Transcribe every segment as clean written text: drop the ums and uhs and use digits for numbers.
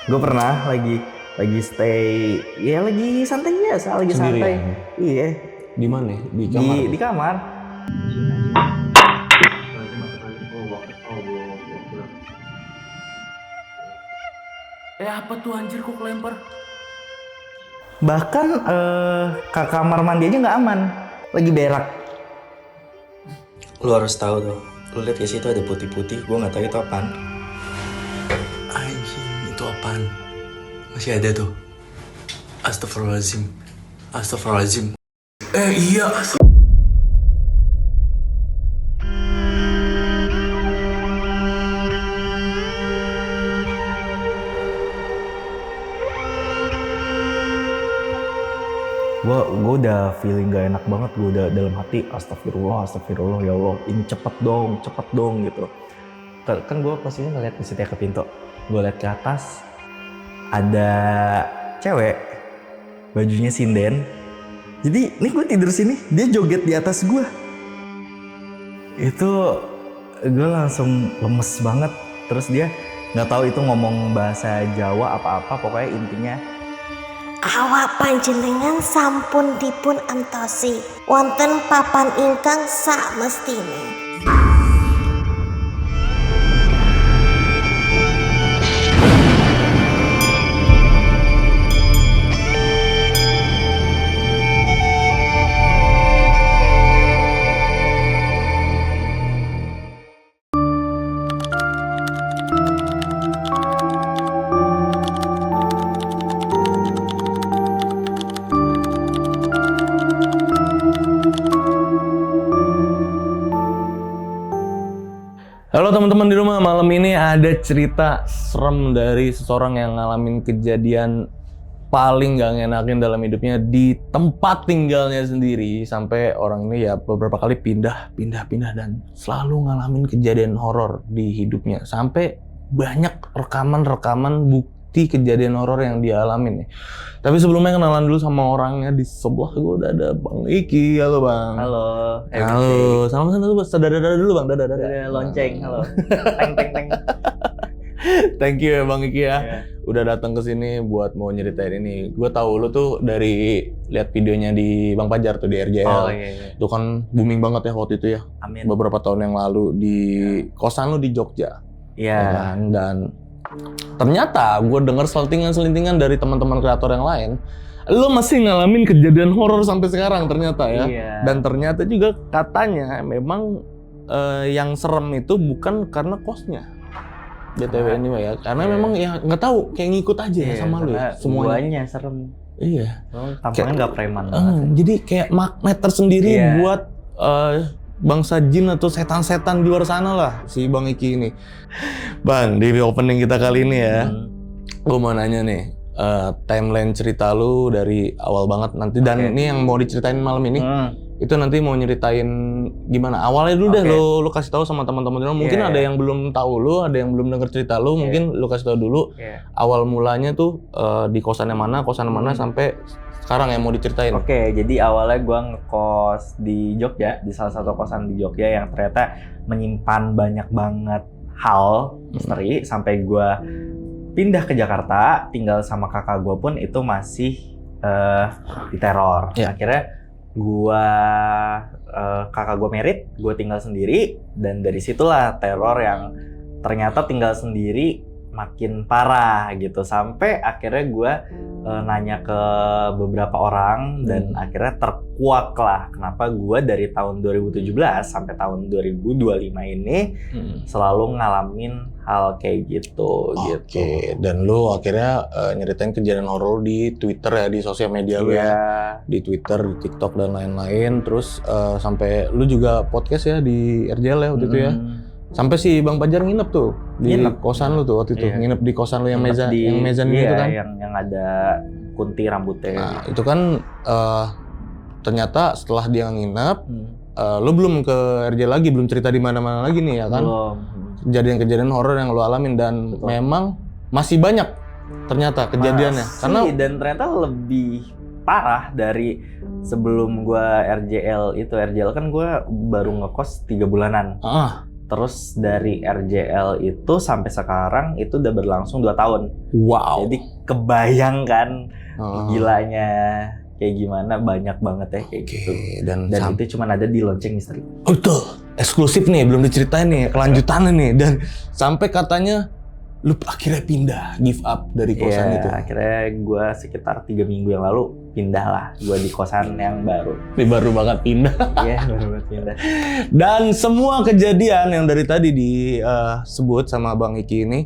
Gue pernah lagi stay, ya lagi santai biasa, lagi santai. Sendirian? Iya, Di mana? Di kamar? di kamar. Apa tuh anjir kok kelempar? Bahkan ke kamar mandi aja nggak aman, lagi berak. Lu harus tahu tuh, lu lihat di situ ada putih-putih, gue nggak tahu itu apaan. Anjing, itu apaan? Masih ada tuh. Astagfirullahaladzim. Astagfirullahaladzim. Iya. Gue udah feeling gak enak banget, gue udah dalam hati astagfirullah ya Allah, ini cepet dong gitu. Kan gue posisinya ngeliat di setia ke pintu, gue liat ke atas ada cewek bajunya sinden. Jadi nih gue tidur sini, dia joget di atas gue. Itu gue langsung lemes banget. Terus dia nggak tahu itu ngomong bahasa Jawa apa-apa, pokoknya intinya Awak panjenengan sampun dipun entosi wonten papan ingkang sak mestine. Halo teman-teman di rumah, malam ini ada cerita serem dari seseorang yang ngalamin kejadian paling gak ngenakin dalam hidupnya di tempat tinggalnya sendiri. Sampai orang ini ya beberapa kali pindah dan selalu ngalamin kejadian horor di hidupnya. Sampai banyak rekaman bukti kejadian horor yang dia alamin nih. Tapi sebelumnya kenalan dulu sama orangnya. Di sebelah gue udah ada Bang Iki. Halo Bang. halo, Halo, sama-sama dulu, dadah dulu Bang, dadah. lonceng, halo, teng. Thank you ya Bang Iki ya. Iya. Udah datang ke sini buat mau nyeritain ini. Gue tahu lu tuh dari lihat videonya di Bang Pajar tuh di RJL. Oh iya. Itu kan booming banget ya waktu itu ya. Amin. Beberapa tahun yang lalu di kosan lu di Jogja. Iya. Ya kan? Dan ternyata gue denger selintingan dari teman-teman kreator yang lain. Lu masih ngalamin kejadian horor sampai sekarang ternyata ya. Iya. Dan ternyata juga katanya memang yang serem itu bukan karena kosnya. BTW anyway ya, karena Iya. memang ya nggak tahu kayak ngikut aja ya sama lu ya, semuanya. Semuanya serem. Iya. Tampaknya nggak preman banget. Jadi kayak magnet tersendiri Iya. buat bangsa jin atau setan-setan di luar sana lah si Bang Iki ini. Bang, di opening kita kali ini ya, gue mau nanya nih, timeline cerita lu dari awal banget nanti dan Oke. ini yang mau diceritain malam ini. Itu nanti mau nyeritain gimana awalnya dulu deh, Oke. lu kasih tahu sama teman-teman lu. Mungkin Iya. ada yang belum tahu lu, ada yang belum denger cerita lu, mungkin lu kasih tahu dulu Iya. awal mulanya tuh di kosan mana sampai sekarang yang mau diceritain. Oke, jadi awalnya gue ngekos di Jogja, di salah satu kosan di Jogja yang ternyata menyimpan banyak banget hal misteri. Sampai gue pindah ke Jakarta, tinggal sama kakak gue pun itu masih diteror. Ya. Akhirnya gue kakak gue merit, gue tinggal sendiri, dan dari situlah teror yang ternyata tinggal sendiri makin parah gitu. Sampai akhirnya gue nanya ke beberapa orang dan akhirnya terkuak lah kenapa gue dari tahun 2017 sampai tahun 2025 ini selalu ngalamin hal kayak gitu. Oke, dan lu akhirnya nyeritain kejadian horor di Twitter ya, di sosial media lu ya, Iya. di Twitter, di TikTok dan lain-lain. Terus sampai lu juga podcast ya di RJL ya waktu itu ya. Sampai si Bang Pajar nginep tuh di Nginep. kosan lu tuh waktu itu, Iya. nginep di kosan lu yang Nginep yang mezzanine iya, itu kan. yang ada kunti rambutnya. Nah, itu kan ternyata setelah dia nginep, lu belum ke RJ lagi, belum cerita di mana-mana lagi nih ya kan. Belum. Kejadian-kejadian horor yang lu alamin dan memang masih banyak ternyata kejadiannya. Masih, Karena dan ternyata lebih parah dari sebelum gua RJL itu. RJL kan gua baru ngekos 3 bulanan. Terus dari RJL itu sampai sekarang itu udah berlangsung 2 tahun. Wow. Jadi kebayang kan Oh. gilanya kayak gimana, banyak banget ya kayak Oke, gitu. dan itu cuma ada di Lonceng Misteri. betul, eksklusif nih, belum diceritain nih kelanjutannya nih. Dan sampai katanya lu akhirnya pindah, give up dari kosan itu. Akhirnya gue sekitar 3 minggu yang lalu pindah lah. Gue di kosan yang baru. Ini baru banget pindah. Iya, baru banget pindah. Dan semua kejadian yang dari tadi disebut sama Bang Iki ini,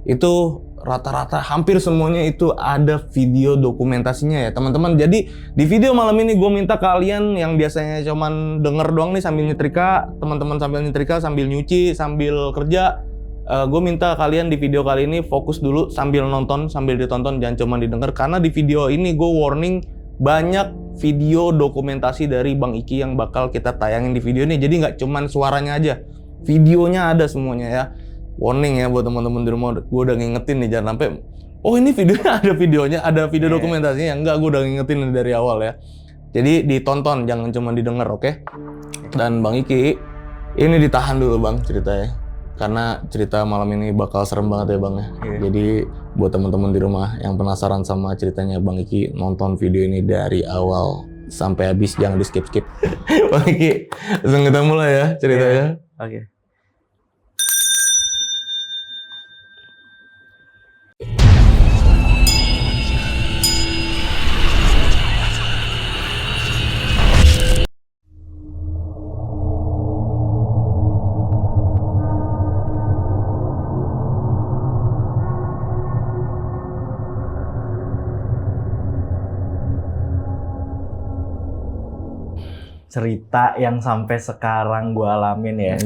itu rata-rata hampir semuanya itu ada video dokumentasinya ya teman-teman. Jadi di video malam ini gue minta kalian yang biasanya cuman denger doang nih sambil nyetrika, teman-teman sambil nyetrika, sambil nyuci, sambil kerja, gue minta kalian di video kali ini fokus dulu sambil nonton, sambil ditonton, jangan cuma didengar. Karena di video ini gue warning banyak video dokumentasi dari Bang Iki yang bakal kita tayangin di video ini. Jadi nggak cuman suaranya aja, videonya ada semuanya ya. Warning ya buat teman-teman di rumah, gue udah ngingetin nih jangan sampai oh ini videonya ada videonya, ada video dokumentasinya. Enggak, gue udah ngingetin dari awal ya. Jadi ditonton, jangan cuma didengar, oke? Dan Bang Iki, ini ditahan dulu Bang ceritanya. Karena cerita malam ini bakal serem banget ya Bang ya. Jadi buat teman-teman di rumah yang penasaran sama ceritanya Bang Iki, nonton video ini dari awal sampai habis, jangan di skip-skip. Bang Iki, langsung kita mulai ya ceritanya. Oke. Cerita yang sampai sekarang gue alamin ya,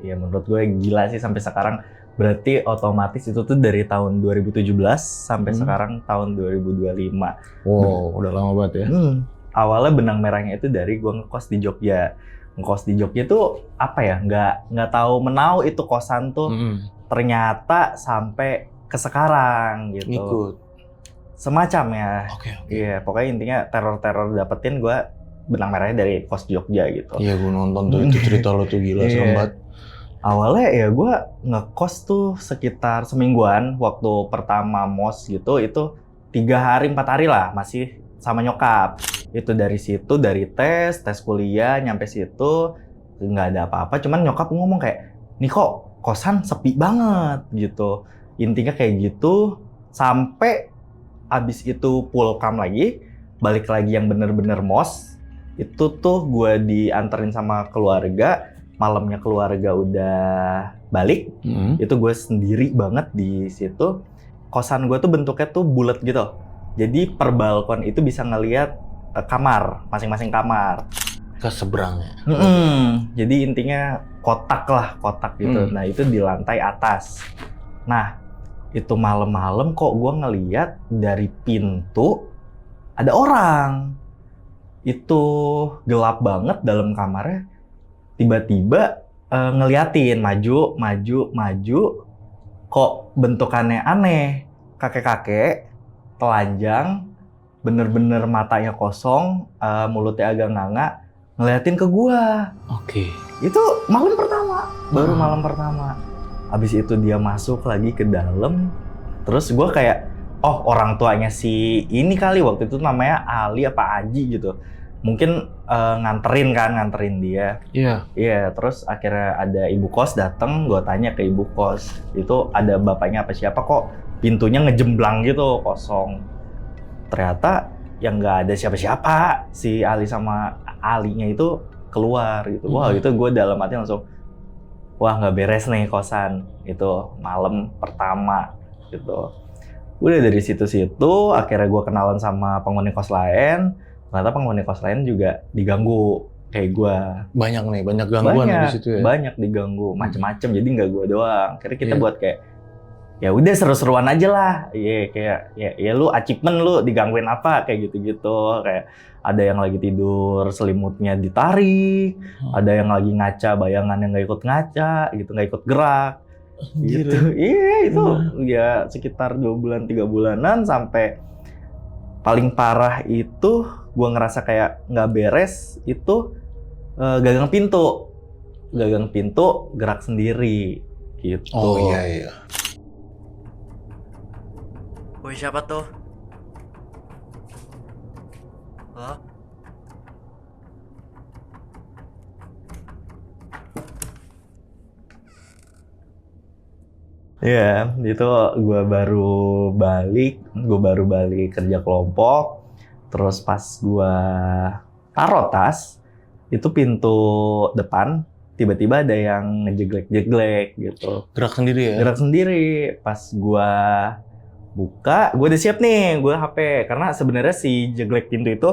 ya menurut gue gila sih sampai sekarang. Berarti otomatis itu tuh dari tahun 2017 sampai sekarang tahun 2025. Wow, udah lama banget ya. Awalnya benang merahnya itu dari gue ngekos di Jogja. Ngekos di Jogja tuh apa ya? Nggak tahu menau itu kosan tuh. Ternyata sampai ke sekarang gitu. Ngikut. Semacam ya. Oke. Iya, pokoknya intinya teror dapetin gue benang merahnya dari kos Jogja gitu. Iya, gue nonton tuh itu cerita lo tuh gila, serem banget. Awalnya ya gue ngekos tuh sekitar semingguan waktu pertama mos gitu, itu 3 hari 4 hari lah masih sama nyokap. Itu dari situ, dari tes kuliah nyampe situ nggak ada apa-apa, cuman nyokap ngomong kayak, nih kok kosan sepi banget gitu. Intinya kayak gitu sampai abis itu pulkam lagi, balik lagi yang bener-bener mos. Itu tuh gue dianterin sama keluarga, malamnya keluarga udah balik, itu gue sendiri banget di situ. Kosan gue tuh bentuknya tuh bulat gitu, jadi per balkon itu bisa ngelihat kamar, masing-masing kamar. Ke seberangnya. Jadi intinya kotak gitu. Nah itu di lantai atas. Nah itu malam-malam kok gue ngelihat dari pintu ada orang. Itu gelap banget dalam kamarnya, tiba-tiba ngeliatin maju, kok bentukannya aneh, kakek-kakek, telanjang, bener-bener matanya kosong, mulutnya agak nganga, ngeliatin ke gua. Oke. Itu malam pertama, baru malam pertama. Abis itu dia masuk lagi ke dalam, terus gua kayak, oh orang tuanya si ini kali, waktu itu namanya Ali apa Aji gitu. Mungkin nganterin dia. Iya, terus akhirnya ada ibu kos datang, gue tanya ke ibu kos, itu ada bapaknya apa siapa kok pintunya ngejemblang gitu, kosong. Ternyata yang nggak ada siapa-siapa, si Ali sama Alinya itu keluar gitu. Wah itu gue dalam hati langsung, wah nggak beres nih kosan. Itu malam pertama gitu. Udah dari situ-situ, akhirnya gue kenalan sama penghuni kos lain. Ternyata penghuni kos lain juga diganggu kayak gue. Banyak gangguan di situ ya. Banyak diganggu, macem-macem. Jadi nggak gue doang. Akhirnya kita buat kayak, ya udah seru-seruan aja lah. Iya kayak, ya lu achievement lu digangguin apa kayak gitu-gitu. Kayak ada yang lagi tidur selimutnya ditarik, ada yang lagi ngaca bayangan yang nggak ikut ngaca, gitu nggak ikut gerak. Gitu. Iya itu ya sekitar 2 bulan 3 bulanan sampai paling parah itu gue ngerasa kayak nggak beres itu gagang pintu. gagang pintu gerak sendiri gitu. Oh iya. Woi, siapa tuh? Hah? Iya, itu gue baru balik kerja kelompok. Terus pas gue taruh tas, itu pintu depan tiba-tiba ada yang ngejeglek-jeglek gitu. Gerak sendiri ya? Gerak sendiri. Pas gue buka, gue udah siap nih, gue HP. Karena sebenarnya si jeglek pintu itu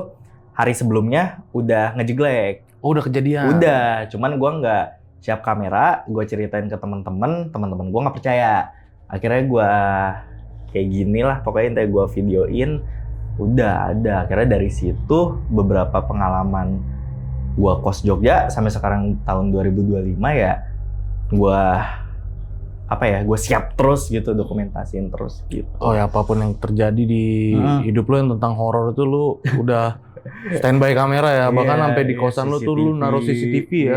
hari sebelumnya udah ngejeglek. Oh udah kejadian? Udah, cuman gue nggak siap kamera, gue ceritain ke teman-teman gue nggak percaya. Akhirnya gue kayak gini lah, pokoknya intinya gue videoin, udah ada. Akhirnya dari situ beberapa pengalaman gue kos Jogja sampai sekarang tahun 2025 ya, gue siap terus gitu, dokumentasiin terus gitu. Oh ya, apapun yang terjadi di hidup lo yang tentang horor itu lo udah standby kamera ya, bahkan sampai di kosan lo tuh lo naruh CCTV ya.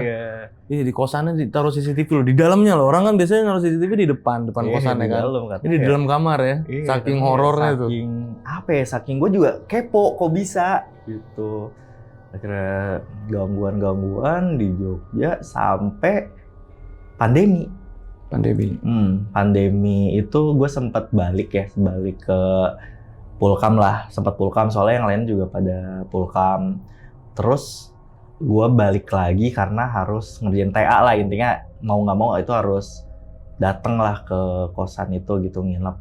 Iya, di kosannya ditaruh CCTV lo, di dalamnya lo. Orang kan biasanya naruh CCTV di depan kosannya kan. Ini di dalam kamar ya, saking horornya tuh. Saking gue juga kepo, kok bisa gitu. Akhirnya gangguan di Jogja sampai pandemi. Pandemi itu gue sempat balik ke Pulkam lah, sempat Pulkam soalnya yang lain juga pada Pulkam. Terus gue balik lagi karena harus ngerjain TA lah, intinya mau nggak mau itu harus dateng lah ke kosan itu gitu, nginep.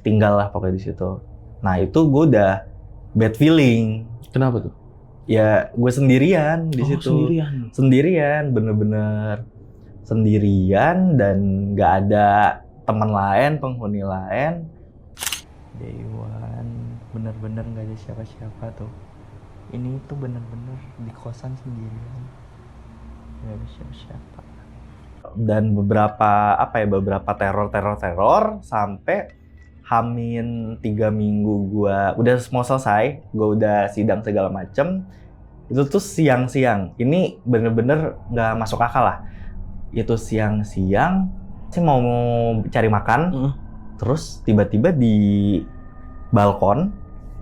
Tinggal lah pokoknya di situ. Nah itu gue udah bad feeling. Kenapa tuh? Ya gue sendirian di situ. Sendirian, bener-bener sendirian dan nggak ada teman lain, penghuni lain. Day one, bener-bener nggak ada siapa-siapa tuh. Ini tuh bener-bener di kosan sendirian, nggak ada siapa-siapa. Dan beberapa teror sampai Hamin 3 minggu gua udah mau selesai, gua udah sidang segala macem. Itu tuh siang-siang. Ini bener-bener nggak masuk akal lah. Itu siang-siang, saya mau cari makan, terus tiba-tiba di balkon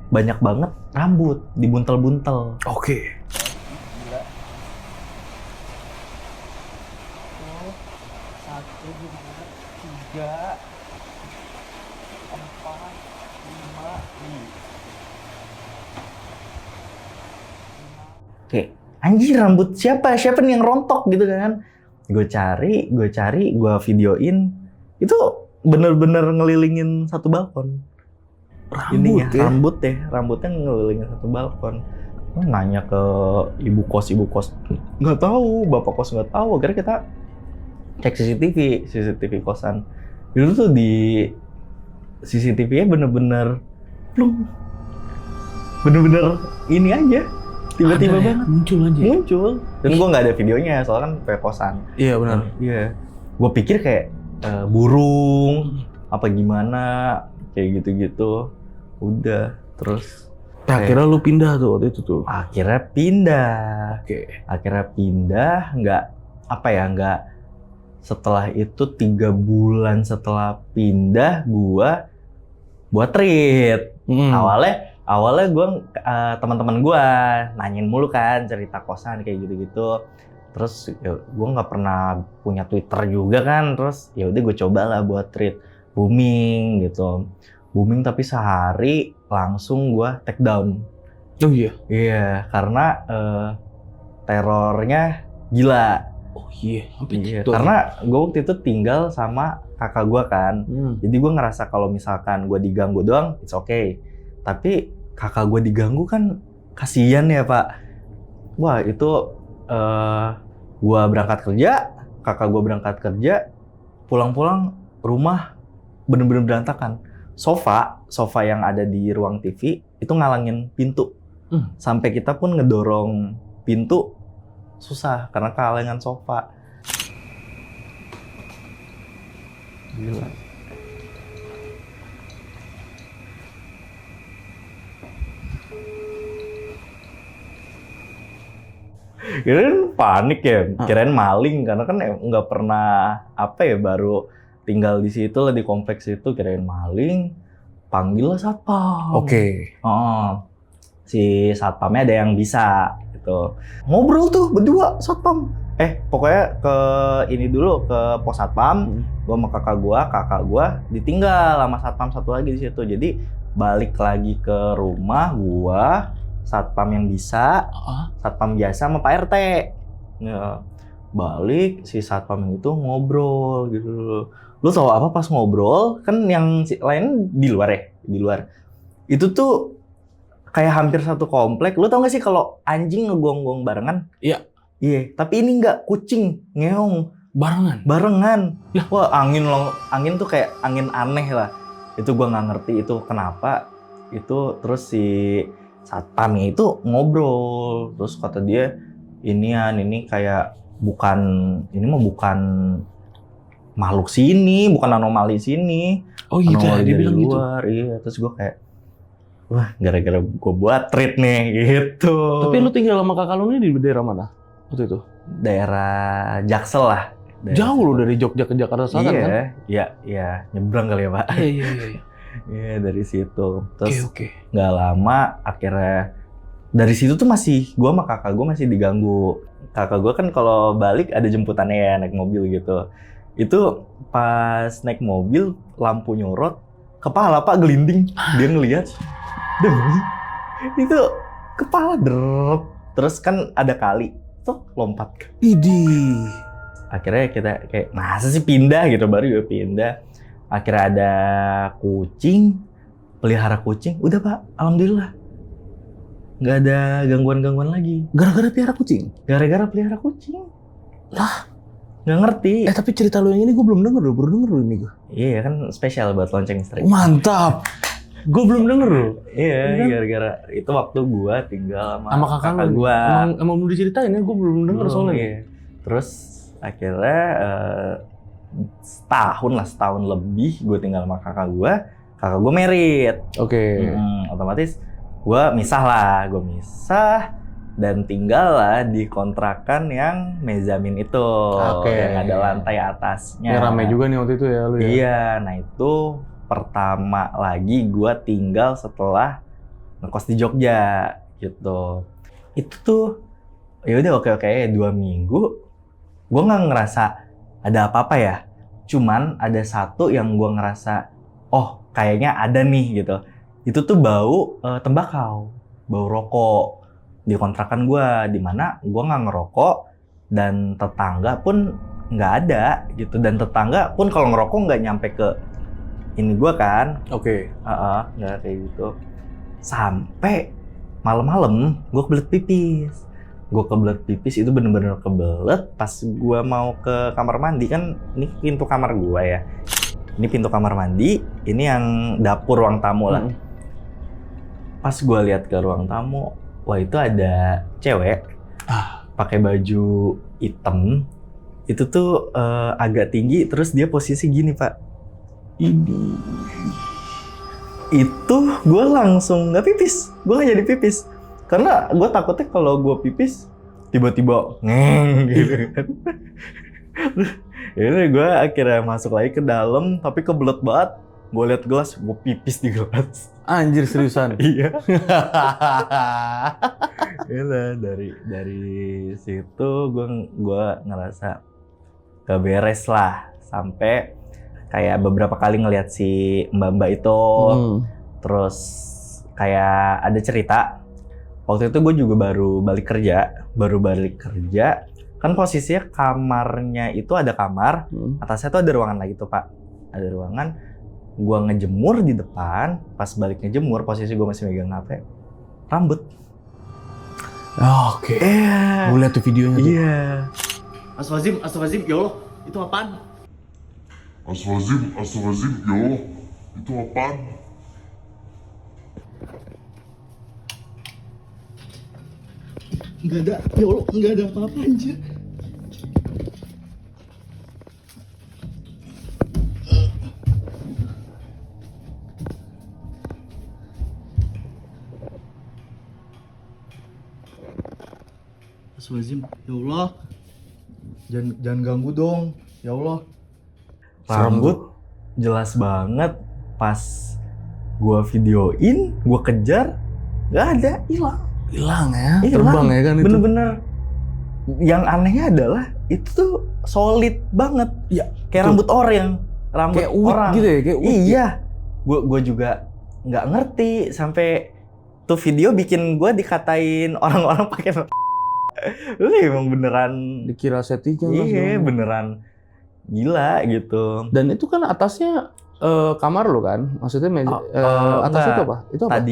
banyak banget rambut dibuntel-buntel. Oke. Gila. 1, 2, 3, 4, 5. Oke, anjir, rambut siapa nih yang rontok gitu kan? Gue cari, gue videoin. Itu bener-bener ngelilingin satu balkon. Rambutnya ngelilingin satu balkon. Nanya ke ibu kos nggak tahu, bapak kos nggak tahu. Akhirnya kita cek CCTV kosan. Itu tuh di CCTV-nya bener-bener ini aja, tiba-tiba banget muncul. Dan gue nggak ada videonya soalnya kan kayak kosan. Iya benar. Iya. Gue pikir kayak burung apa gimana kayak gitu-gitu. Udah, terus akhirnya lu pindah tuh waktu itu tuh. Akhirnya pindah. Oke. Akhirnya pindah, nggak setelah itu 3 bulan setelah pindah gua buat treat. Awalnya gua teman-teman gua nanyain mulu kan cerita kosan kayak gitu-gitu. Terus ya, gua nggak pernah punya Twitter juga kan. Terus ya udah gue cobalah buat treat, booming gitu. Booming tapi sehari langsung gue take down. Oh iya? Iya, karena terornya gila. Oh iya, Karena gue waktu itu tinggal sama kakak gue kan. Jadi gue ngerasa kalau misalkan gue diganggu doang, it's okay. Tapi kakak gue diganggu kan kasihan ya Pak. Wah itu gue berangkat kerja, kakak gue berangkat kerja, pulang-pulang rumah bener-bener berantakan. Sofa yang ada di ruang TV itu ngalangin pintu. Sampai kita pun ngedorong pintu susah karena kehalangan sofa. Gila. Kirain panik ya, kirain maling karena kan nggak pernah baru tinggal di situ lah di kompleks itu, kirain maling, panggil lah satpam. Oke. Oh, si satpamnya ada yang bisa gitu. Ngobrol tuh berdua satpam. Pokoknya ke ini dulu ke pos satpam. Gua sama kakak gua ditinggal sama satpam satu lagi di situ. Jadi balik lagi ke rumah gua, satpam yang bisa, satpam biasa sama Pak RT. Ya, balik si satpam itu ngobrol gitu. Lu tahu apa pas ngobrol? Kan yang lain di luar ya, di luar. Itu tuh kayak hampir satu komplek. Lu tau gak sih kalau anjing ngegonggong barengan? Iya. Iya, tapi ini enggak, kucing ngeong barengan. Wah, angin tuh kayak angin aneh lah. Itu gua nggak ngerti itu kenapa. Itu terus si satpamnya itu ngobrol. Terus kata dia, ini kayak bukan makhluk sini, bukan anomali sini. Oh gitu ya, Anomali dia dari bilang gitu. luar. Iya, terus gua kayak wah, gara-gara gua buat treat nih gitu. Tapi lu tinggal sama kakak lu ini di daerah mana waktu itu? Daerah Jaksel lah. Jauh lu dari Jogja ke Jakarta Selatan kan? Iya, nyebrang kali ya Pak. Iya. Iya, dari situ. Terus Oke. nggak lama akhirnya dari situ tuh gua sama kakak gua masih diganggu. Kakak gua kan kalau balik ada jemputannya ya, naik mobil gitu. Itu pas naik mobil lampu nyorot, kepala Pak gelinding. Dia ngelihat, demi itu kepala drop. Terus kan ada kali, tuh lompat. Idih. Akhirnya kita kayak masa sih pindah gitu, baru gue pindah. Akhirnya ada kucing, pelihara kucing. Udah Pak, alhamdulillah nggak ada gangguan-gangguan lagi. Gara-gara pelihara kucing? Gara-gara pelihara kucing. Lah, nggak ngerti. Tapi cerita lu yang ini gue belum denger loh, baru denger loh ini gue. Iya kan spesial buat lonceng misteri. Mantap. Gue belum denger loh. Iya, kan? gara-gara itu waktu gua tinggal Sama kakak lu. gua. Emang belum diceritain ya, gue belum denger soalnya. Iya. Terus akhirnya setahun lebih gue tinggal sama kakak gue merit. Oke. Otomatis gue misah dan tinggal lah di kontrakan yang mezamin itu, yang ada lantai atasnya. Ya rame juga nih waktu itu ya lu ya. Iya, nah itu pertama lagi gue tinggal setelah ngekos di Jogja gitu. Itu tuh ya udah oke 2 minggu gue nggak ngerasa ada apa-apa ya. Cuman ada satu yang gue ngerasa, oh kayaknya ada nih gitu. Itu tuh bau tembakau, bau rokok di kontrakan gue, dimana gue nggak ngerokok dan tetangga pun nggak ada gitu. Dan tetangga pun kalau ngerokok nggak nyampe ke ini gue kan. Oke. Nggak kayak gitu. Sampai malam-malam gue kebelet pipis. Itu bener-bener kebelet pas gue mau ke kamar mandi. Kan ini pintu kamar gue ya. Ini pintu kamar mandi, ini yang dapur ruang tamu lah. Pas gue lihat ke ruang tamu, wah itu ada cewek pakai baju hitam. Itu tuh agak tinggi, terus dia posisi gini Pak. Ini. Itu gue langsung nggak pipis. Gue nggak jadi pipis. Karena gue takutnya kalau gue pipis, tiba-tiba ngeng gitu kan. Ini gue akhirnya masuk lagi ke dalam, tapi kebelet banget. Gue liat gelas, gue pipis di gelas. Anjir seriusan? Iya. Gila, dari situ gue ngerasa gak beres lah. Sampai kayak beberapa kali ngeliat si mbak-mbak itu. Terus kayak ada cerita. Waktu itu gue juga baru balik kerja. Kan posisinya kamarnya itu ada kamar, atasnya tuh ada ruangan lagi tuh Pak. Ada ruangan, gue ngejemur di depan, pas balik ngejemur, posisi gue masih megang HP, rambut. Oke. Gue liat tuh videonya tuh. Iya. Astagfirullahaladzim, ya Allah, itu apaan? Astagfirullahaladzim, ya Allah, itu apaan? Enggak ada, ya Allah, enggak ada apa-apa anjir. Astagfirullahaladzim. Ya Allah. Jangan ganggu dong. Ya Allah. Rambut jelas banget pas gua videoin, gua kejar, nggak ada, hilang. Hilang ya, Hilang. terbang ya kan itu. Bener-bener. Yang anehnya adalah itu tuh solid banget. Iya, Kayak tuh. rambut orang, rambut Kayak uwit orang. gitu ya, kayak uwit. Iya. Gua juga nggak ngerti sampai tuh video bikin gua dikatain orang-orang pakai. Lu emang beneran. Dikira settingan. Iya, beneran gila gitu. Dan itu kan atasnya kamar lo kan? Maksudnya meja, atasnya itu enggak. apa? Itu apa?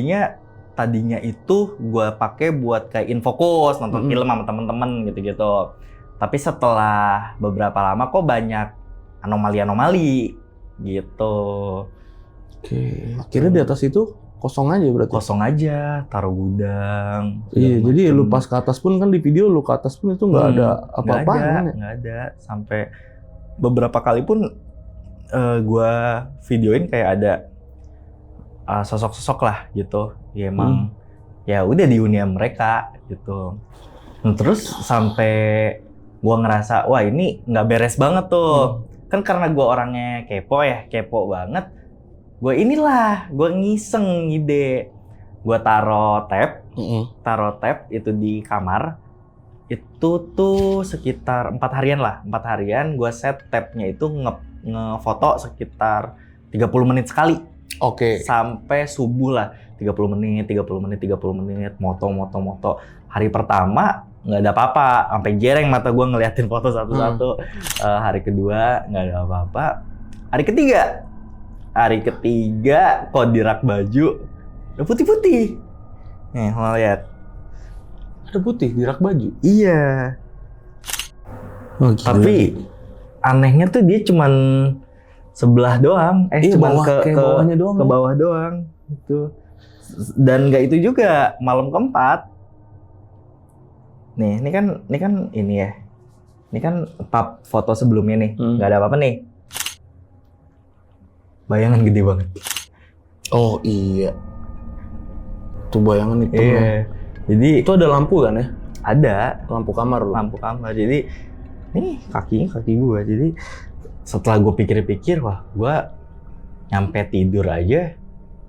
Tadinya itu gue pakai buat kayak infokus, nonton film sama temen-temen gitu-gitu. Tapi setelah beberapa lama kok banyak anomali-anomali gitu. Oke. Akhirnya di atas itu kosong aja berarti? Kosong aja, taruh gudang. Iya, segala jadi macem. lu pas ke atas pun kan di video lu ke atas pun itu nggak ada apa-apa kan ya? Nggak ada. Sampai beberapa kali pun gue videoin kayak ada sosok-sosok lah gitu. Ya emang ya udah di dunia mereka gitu. Nah, terus sampai gue ngerasa wah ini nggak beres banget tuh. Kan karena gue orangnya kepo banget. Gue ngiseng ide. Gue taruh tab itu di kamar. Itu tuh sekitar 4 harian lah. 4 harian gue set tabnya itu ngefoto sekitar 30 menit sekali. Oke. Sampai subuh lah. 30 menit, moto. Hari pertama nggak ada apa-apa. Sampai jereng mata gue ngeliatin foto satu-satu. Hari kedua nggak ada apa-apa. Hari ketiga kok di rak baju udah putih-putih. Nih, mau lihat. Ada putih di rak baju? Iya. Oh, gila. Tapi anehnya tuh dia cuman sebelah doang. Iya, Cuman bawah, kayak bawahnya doang, ke ya? bawah doang. Gitu. Dan nggak itu juga, malam keempat. Nih, ini kan ini ya. Ini kan foto sebelumnya nih. Nggak ada apa-apa nih. Bayangan gede banget. Oh iya. Tuh bayangan itu. Iya. Jadi Itu ada lampu kan ya? ada Lampu kamar lu. lampu kamar. Jadi nih kaki gua. Jadi setelah gue pikir-pikir, wah gua nyampe tidur aja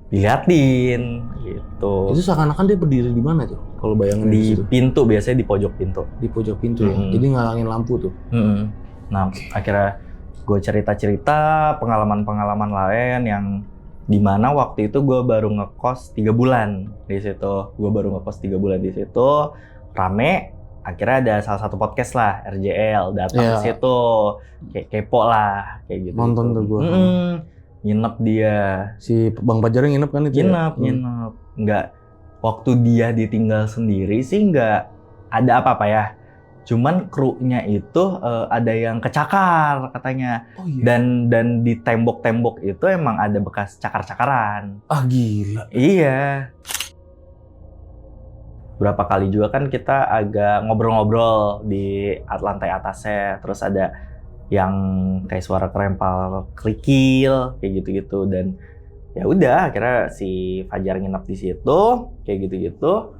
diliatin gitu. Itu seakan-akan dia berdiri di mana tuh? Kalau bayangan Di situ? pintu, biasanya di pojok pintu. Di pojok pintu ya. Jadi ngalangin lampu tuh. Nah, akhirnya gue cerita-cerita pengalaman-pengalaman lain yang dimana waktu itu gue baru ngekos 3 bulan di situ. Di situ, rame. Akhirnya ada salah satu podcast lah, RJL, datang ke situ, kayak kepo lah, kayak gitu. Nonton tuh gue. Nginep dia. Si Bang Pajar nginep kan itu? Nginep. Nggak, waktu dia ditinggal sendiri sih nggak ada apa-apa ya. Cuman krunya itu ada yang kecakar katanya. Oh, iya. Dan di tembok-tembok itu emang ada bekas cakar-cakaran. Ah gila. Iya. Berapa kali juga kan kita agak ngobrol-ngobrol di lantai atasnya. Terus ada yang kayak suara kerempal kerikil kayak gitu-gitu, dan ya udah akhirnya si Fajar nginep di situ kayak gitu-gitu,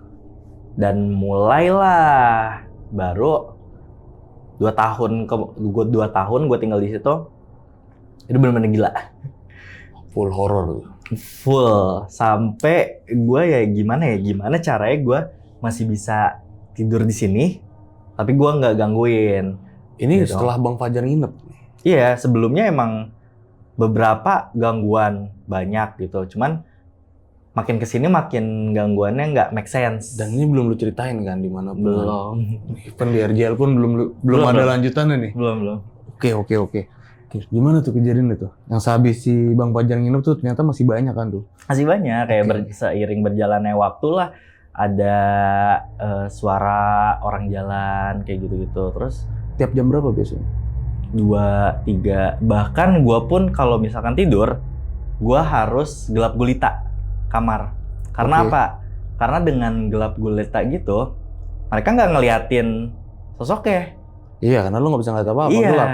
dan mulailah baru 2 tahun gue tinggal di situ. Itu benar-benar gila, Full horror. full sampai gue ya gimana caranya gue masih bisa tidur di sini tapi gue nggak gangguin. Ini Gitu. setelah Bang Fajar nginep. Iya, sebelumnya emang beberapa gangguan banyak gitu. Cuman makin kesini makin gangguannya nggak make sense. Dan ini belum lu ceritain kan di mana? belum. Even di RJL pun belum ada lanjutannya nih. Belum. Oke. Gimana tuh kejadian itu? Yang sehabis si Bang Fajar nginep tuh ternyata masih banyak kan tuh? Masih banyak kayak seiring berjalannya waktu lah ada suara orang jalan kayak gitu-gitu. Terus Tiap jam berapa biasanya? 2, 3, bahkan gue pun kalau misalkan tidur, gue harus gelap gulita kamar. Karena Oke. apa? Karena dengan gelap gulita gitu, mereka nggak ngeliatin sosoknya. Iya, karena lu nggak bisa ngeliat apa-apa, Iya, gelap.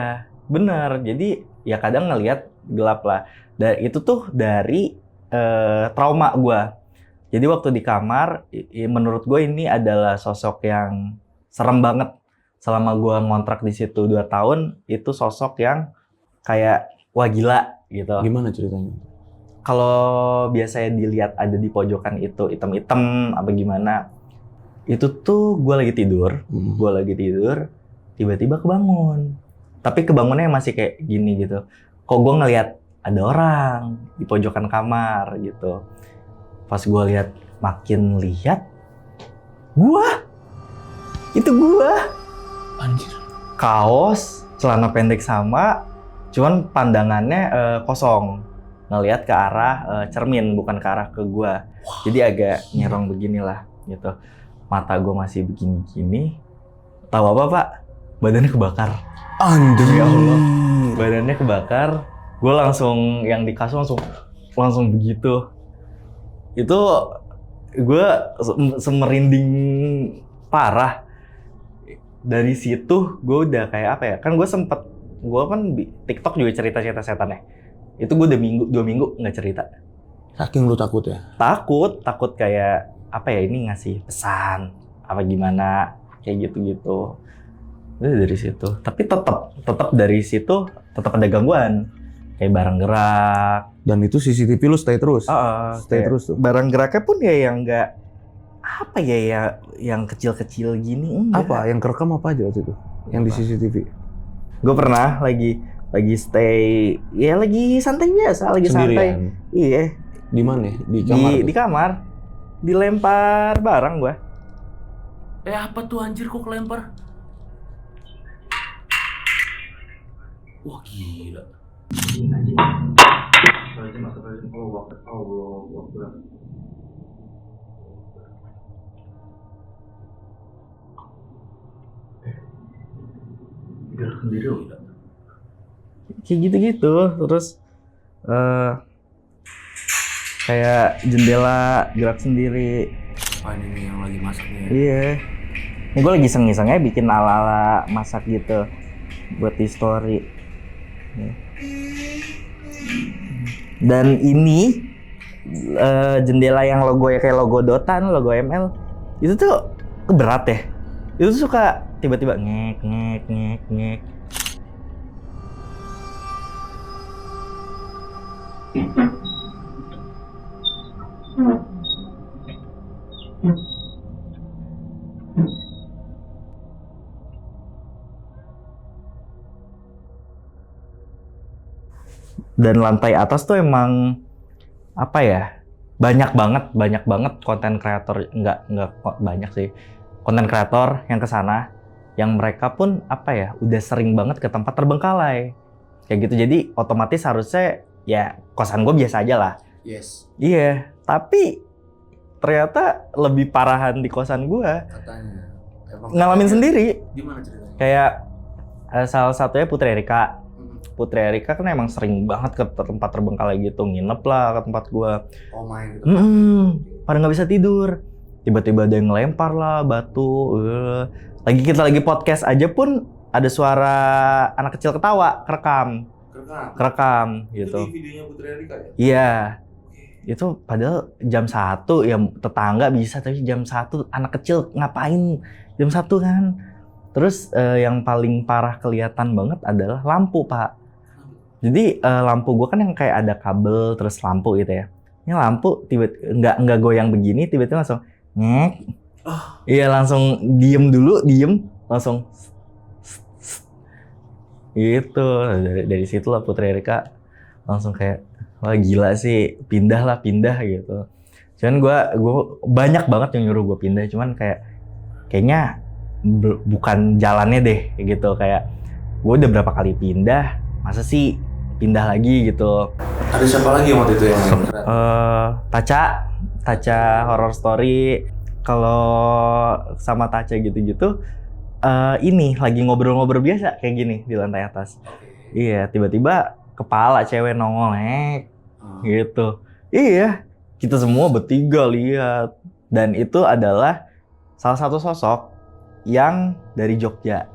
bener. Jadi ya kadang ngeliat gelap lah. Dan itu tuh dari trauma gue. Jadi waktu di kamar, menurut gue ini adalah sosok yang serem banget. Selama gue ngontrak di situ 2 tahun, itu sosok yang kayak wah gila gitu. Gimana ceritanya? Kalau biasanya dilihat ada di pojokan itu hitam-hitam apa gimana, itu tuh gue lagi tidur, tiba-tiba kebangun. Tapi kebangunnya masih kayak gini gitu. Kok gue ngelihat ada orang di pojokan kamar gitu. Pas gue makin lihat, itu gue. Anjir. Kaos, celana pendek sama, cuman pandangannya kosong. Ngelihat ke arah cermin, bukan ke arah ke gua. Jadi agak nyerong beginilah gitu. Mata gua masih begini-gini. Tahu apa, Pak? Badannya kebakar. Anjir. Ya Allah. Badannya kebakar. Gua langsung yang di kasur langsung begitu. Itu gua semerinding parah. Dari situ gue udah kayak apa ya? Kan gue kan TikTok juga cerita-cerita setannya. Itu gue udah 2 minggu nggak cerita. Saking lu takut ya? Takut kayak apa ya, ini ngasih pesan apa gimana kayak gitu-gitu. Udah dari situ. Tapi tetap dari situ tetap ada gangguan. Kayak barang gerak. Dan itu CCTV lu stay terus? Stay terus tuh? Barang geraknya pun ya yang nggak apa ya yang kecil-kecil gini. Enggak. Apa? Yang kerekam apa aja waktu itu? Yang di CCTV? Gue pernah lagi stay, ya lagi santai biasa, lagi sendirian? Santai. Iya. Di mana? Di kamar? Di kamar. Dilempar barang gua. Apa tuh anjir kok kelempar? Wah gila. Gerak sendiri udah. Kayak gitu-gitu, terus kayak jendela gerak sendiri. Wah ini yang lagi masak nih. Iya. Ini gue lagi iseng-isengnya bikin ala-ala masak gitu buat di story. Dan ini jendela yang logonya kayak logo Dota, logo ML, itu tuh berat ya. Itu tuh suka tiba-tiba ngek. Dan lantai atas tuh emang apa ya, banyak banget konten kreator, nggak banyak sih, konten kreator yang kesana, yang mereka pun apa ya, udah sering banget ke tempat terbengkalai kayak gitu. Jadi otomatis harusnya ya kosan gue biasa aja lah. Yes. Iya, tapi ternyata lebih parahan di kosan gue. Katanya. Ngalamin sendiri. Gimana ceritanya? Kayak salah satunya Putri Erika. Putri Erika kan emang sering banget ke tempat terbengkalai gitu, nginep lah ke tempat gue. Oh main gitu. Pada nggak bisa tidur. Tiba-tiba ada yang ngelempar lah batu. Kita lagi podcast aja pun ada suara anak kecil ketawa, kerekam gitu. Itu di videonya Putri Erika ya? Iya. Itu padahal jam 1 ya, tetangga bisa, tapi jam 1 anak kecil ngapain jam 1 kan. Terus yang paling parah kelihatan banget adalah lampu, Pak. Jadi lampu gua kan yang kayak ada kabel terus lampu gitu ya. Ini lampu tiba-tiba nggak goyang begini, tiba-tiba langsung ngek. Iya, langsung diem langsung gitu. Dari situ lah Putri Erika langsung kayak wah gila sih, pindah gitu. Cuman gue banyak banget yang nyuruh gue pindah, cuman kayaknya bukan jalannya deh gitu. Kayak gue udah berapa kali pindah, masa sih pindah lagi gitu. Ada siapa lagi waktu itu yang Taca Horror Story. Kalau sama Taca gitu-gitu, ini lagi ngobrol-ngobrol biasa kayak gini di lantai atas. Iya, tiba-tiba kepala cewek nongol gitu. Iya, kita semua bertiga lihat, dan itu adalah salah satu sosok yang dari Jogja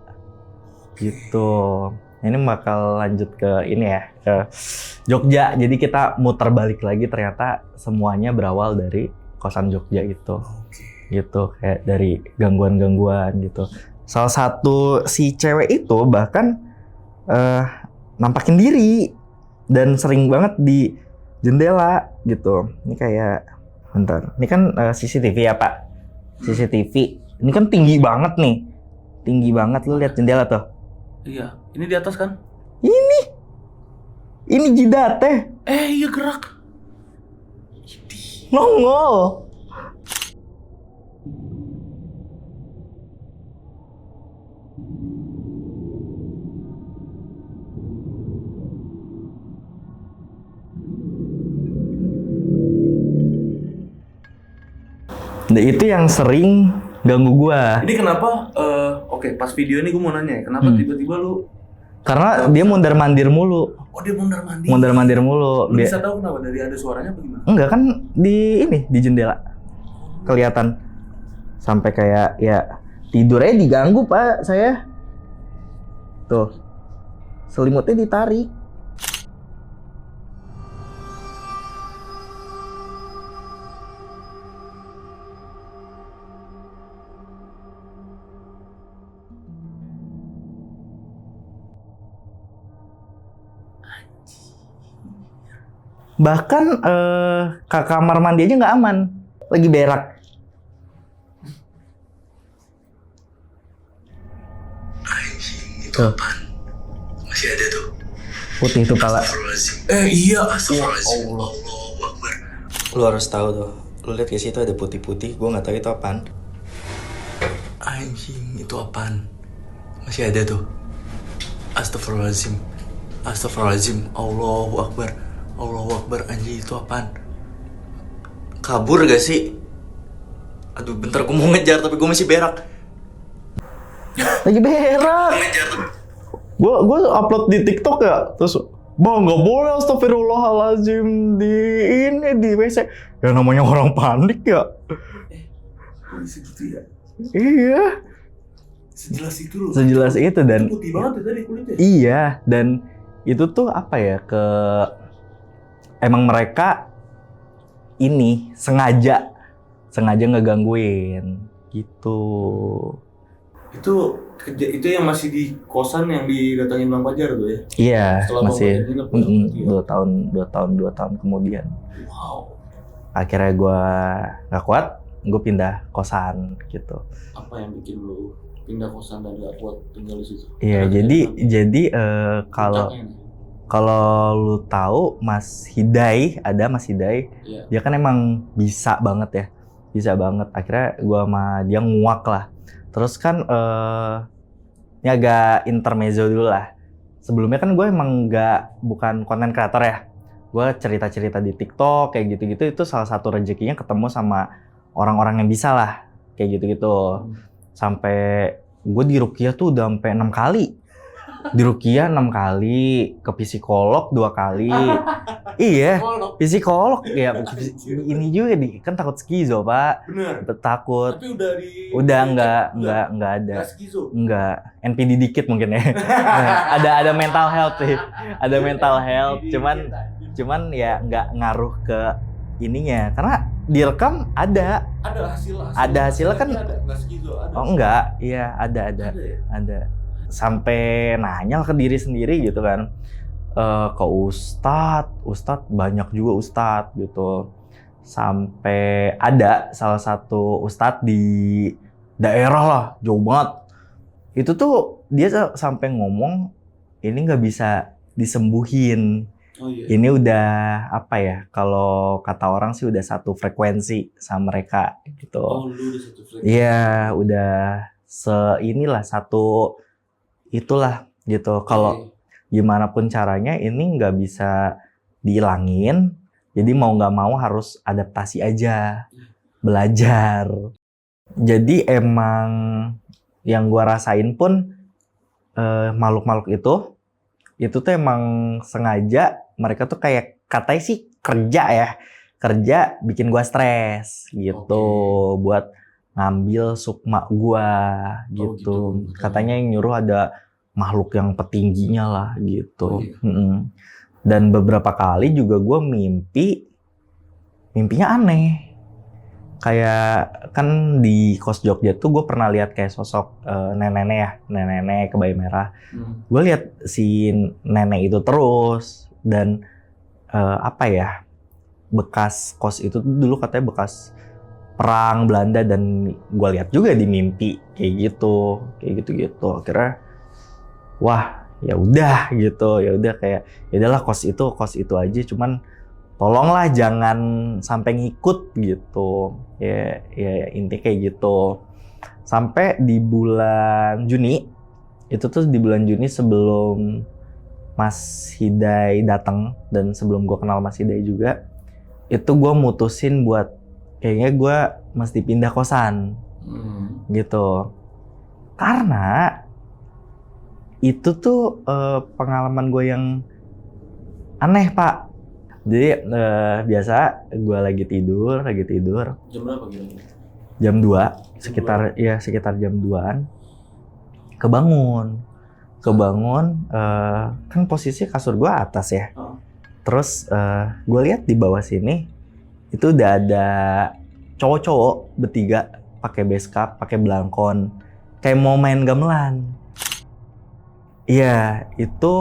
gitu. Ini bakal lanjut ke ini ya, ke Jogja. Jadi kita muter balik lagi, ternyata semuanya berawal dari kosan Jogja itu. gitu, kayak dari gangguan-gangguan gitu. Salah satu si cewek itu bahkan nampakin diri dan sering banget di jendela gitu. Ini kayak bentar. Ini kan CCTV ya, Pak. CCTV. Ini kan tinggi banget nih. Tinggi banget, lu lihat jendela tuh. Iya, ini di atas kan? Ini jidatnya Iya gerak. nongol. Nah, itu yang sering ganggu gua. Ini kenapa? Oke, pas video ini gue mau nanya ya, kenapa tiba-tiba lu? Karena dia mondar-mandir mulu. Oh dia mondar-mandir. Mondar-mandir mulu. Lu bisa tahu kenapa dari ada suaranya apa gimana? Enggak kan di jendela. Kelihatan. Sampai kayak ya tidurnya diganggu, Pak, saya. Tuh. Selimutnya ditarik. Bahkan ke kamar mandi aja nggak aman, lagi berak. Itu apaan? Masih ada tuh. Putih itu pala. Iya. Allah Akbar. Lu harus tahu tuh. Lu lihat ya situ ada putih-putih. Gue nggak tahu itu apaan. Anjing, itu apaan? Masih ada tuh. Astagfirullahaladzim. Astagfirullahaladzim. Allahu Akbar. Allahu Akbar. Anjing, itu apaan? Kabur gak sih? Aduh, bentar gue mau ngejar tapi gue masih berak. Lagi berak. Gue upload di TikTok ya, terus bang nggak boleh astagfirullahaladzim di WC. Ya namanya orang panik ya. Polisi gitu ya? Iya. Sejelas itu loh. Sejelas itu dan Putih banget ya tadi kulitnya. iya, dan itu tuh apa ya, emang mereka ini sengaja ngegangguin gitu. Itu yang masih di kosan yang didatangin Bang Fajar tuh ya? Iya, Setelah Bang masih Fajar nginep, 2 tahun kemudian. Wow. Akhirnya gue nggak kuat, gue pindah kosan gitu. Apa yang bikin lu pindah kosan dan gak kuat tinggal di situ? Iya, jadi kalau Puncaknya nih. kalau lu tahu Mas Hidai, Iya. dia kan emang bisa banget. Akhirnya gue sama dia nguak lah. Terus kan ini agak intermezzo dulu lah. Sebelumnya kan gue emang bukan konten kreator ya. Gue cerita-cerita di TikTok kayak gitu-gitu, itu salah satu rezekinya ketemu sama orang-orang yang bisa lah kayak gitu-gitu. Sampai gue di Rukiah tuh udah sampai 6 kali. Di Rukiah 6 kali, ke psikolog 2 kali. Iya, psikolog ya. Ini juga kan takut skizo, Pak. Bener. Takut. Tapi udah Udah nggak ada. Gak skizo. Enggak, NPD dikit mungkin ya. ada mental health sih. Ada mental health, cuman ya nggak ngaruh ke ininya. Karena direkam ada hasilnya kan. Nggak skizo, ada. Oh enggak, iya ada. ya? Ada. Sampai nanya ke diri sendiri gitu kan. Ke Ustadz banyak juga Ustadz gitu. Sampai ada salah satu Ustadz di daerah lah, jauh banget. Itu tuh dia sampai ngomong ini nggak bisa disembuhin. Oh, iya. Ini udah apa ya? Kalau kata orang sih udah satu frekuensi sama mereka gitu. Oh, lu udah satu frekuensi. Iya, udah inilah satu itulah gitu. Kalau gimana pun caranya ini nggak bisa dihilangin. Jadi mau nggak mau harus adaptasi aja, belajar. Jadi emang yang gua rasain pun makhluk-makhluk itu tuh emang sengaja mereka tuh kayak katanya sih kerja bikin gua stres gitu, buat ngambil sukma gua gitu. Katanya yang nyuruh ada makhluk yang petingginya lah gitu. Dan beberapa kali juga gue mimpinya aneh. kayak kan di kos Jogja tuh gue pernah lihat kayak sosok nenek-nenek ya, nenek-nenek kebaya merah. Gue lihat si nenek itu terus dan apa ya, bekas kos itu tuh dulu katanya bekas perang Belanda dan gue lihat juga di mimpi kayak gitu. Akhirnya wah ya udah gitu, ya udah kayak ya udahlah kos itu aja, cuman tolonglah jangan sampai ngikut gitu. Ya intinya kayak gitu. Sampai di bulan Juni, itu tuh di bulan Juni sebelum Mas Hidai datang dan sebelum gue kenal Mas Hidai juga, itu gue mutusin buat kayaknya gue mesti pindah kosan gitu. Karena itu tuh pengalaman gue yang aneh, Pak. Jadi biasa gue lagi tidur. Jam berapa kira-kira? Jam 2, sekitar jam 2-an. Kebangun. Kan posisi kasur gue atas ya. Terus gue lihat di bawah sini itu udah ada cowok-cowok bertiga pakai beskap, pakai belangkon, kayak mau main gamelan. Iya, itu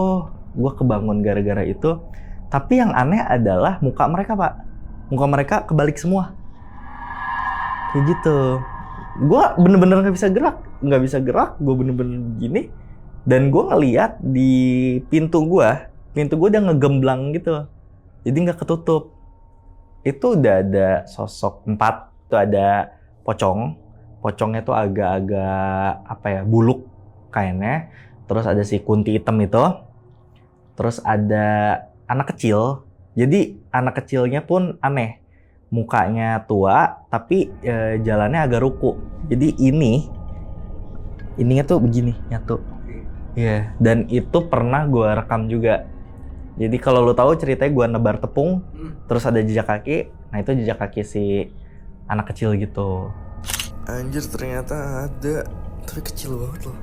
gue kebangun gara-gara itu. Tapi yang aneh adalah muka mereka, Pak. Muka mereka kebalik semua. Kayak gitu. Gue bener-bener nggak bisa gerak. Gue bener-bener gini. Dan gue ngeliat di pintu gue udah ngegemblang gitu. Jadi nggak ketutup. Itu udah ada sosok 4. Tuh ada pocong. Pocongnya tuh agak-agak apa ya, buluk kainnya. Terus ada si kunti hitam itu. Terus ada anak kecil. Jadi anak kecilnya pun aneh. Mukanya tua tapi jalannya agak ruku. Jadi ininya tuh begini nyatu. Iya, dan itu pernah gue rekam juga. Jadi kalau lo tahu ceritanya gue nebar tepung, terus ada jejak kaki. Nah itu jejak kaki si anak kecil gitu. Anjir, ternyata ada, tapi kecil banget loh.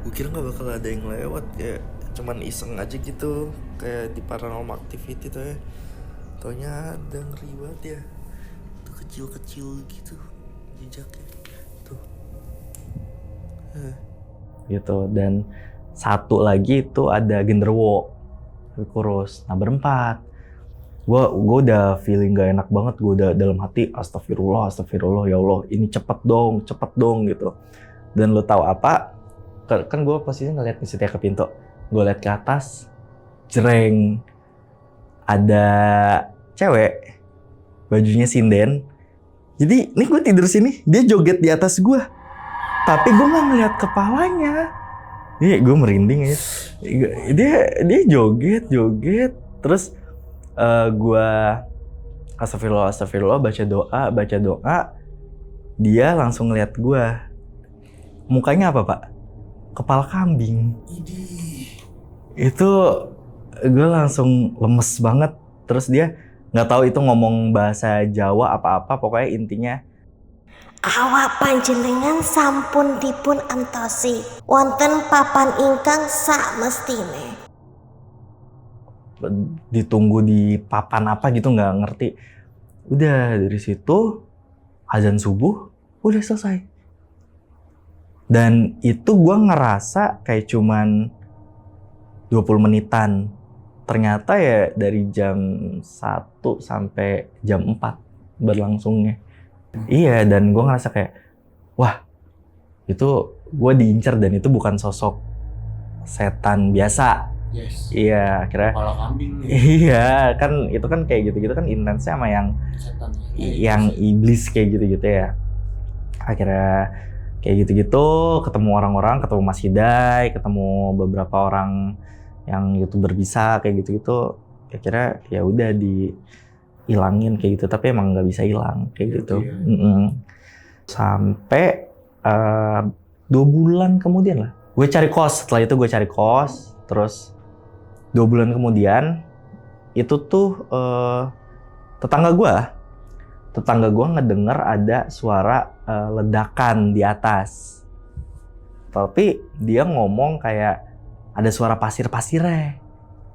Gue kira nggak bakal ada yang lewat, kayak cuman iseng aja gitu, kayak di Paranormal Activity tuh ya. Taunya ada, ngeri banget ya. Tuh kecil-kecil gitu jejaknya tuh. Gitu. Dan satu lagi itu ada genderuwo kurus. Nah berempat. Gue udah feeling gak enak banget. Gue udah dalam hati astagfirullah ya Allah, ini cepet dong gitu. Dan lo tahu apa? Kan gue posisinya ngeliat di setia ke pintu. Gue liat ke atas, jreng, ada cewek, bajunya sinden. Jadi ini gue tidur sini, dia joget di atas gue. Tapi gue nggak ngeliat kepalanya. Nih gue merinding ya. Dia joget. Terus gue astagfirullah baca doa. Dia langsung ngeliat gue. Mukanya apa, Pak? Kepala kambing. Itu gue langsung lemes banget. Terus dia nggak tahu itu ngomong bahasa Jawa apa-apa. Pokoknya intinya, Awak panjenengan sampun dipun antosi wonten papan ingkang sak mestine. ditunggu di papan apa gitu, nggak ngerti. Udah dari situ azan subuh udah selesai. Dan itu gue ngerasa kayak cuman 20 menitan. Ternyata ya dari jam 1 sampai jam 4 berlangsungnya. Iya, dan gue ngerasa kayak, wah itu gue diincar dan itu bukan sosok setan biasa. Yes. Iya, akhirnya. Kepala kambing. Iya, kan itu kan kayak gitu-gitu kan intensnya sama yang Setan. yang iblis kayak gitu-gitu ya. Akhirnya kayak gitu-gitu, ketemu orang-orang, ketemu Mas Hidai, ketemu beberapa orang yang YouTuber bisa kayak gitu-gitu. Akhirnya ya udah dihilangin kayak gitu, tapi emang nggak bisa hilang kayak gitu. Sampai 2 bulan kemudian lah. Gue cari kos, setelah itu gue cari kos, terus 2 bulan kemudian itu tuh tetangga gue ngedenger ada suara ledakan di atas. Tapi dia ngomong kayak ada suara pasir-pasirnya,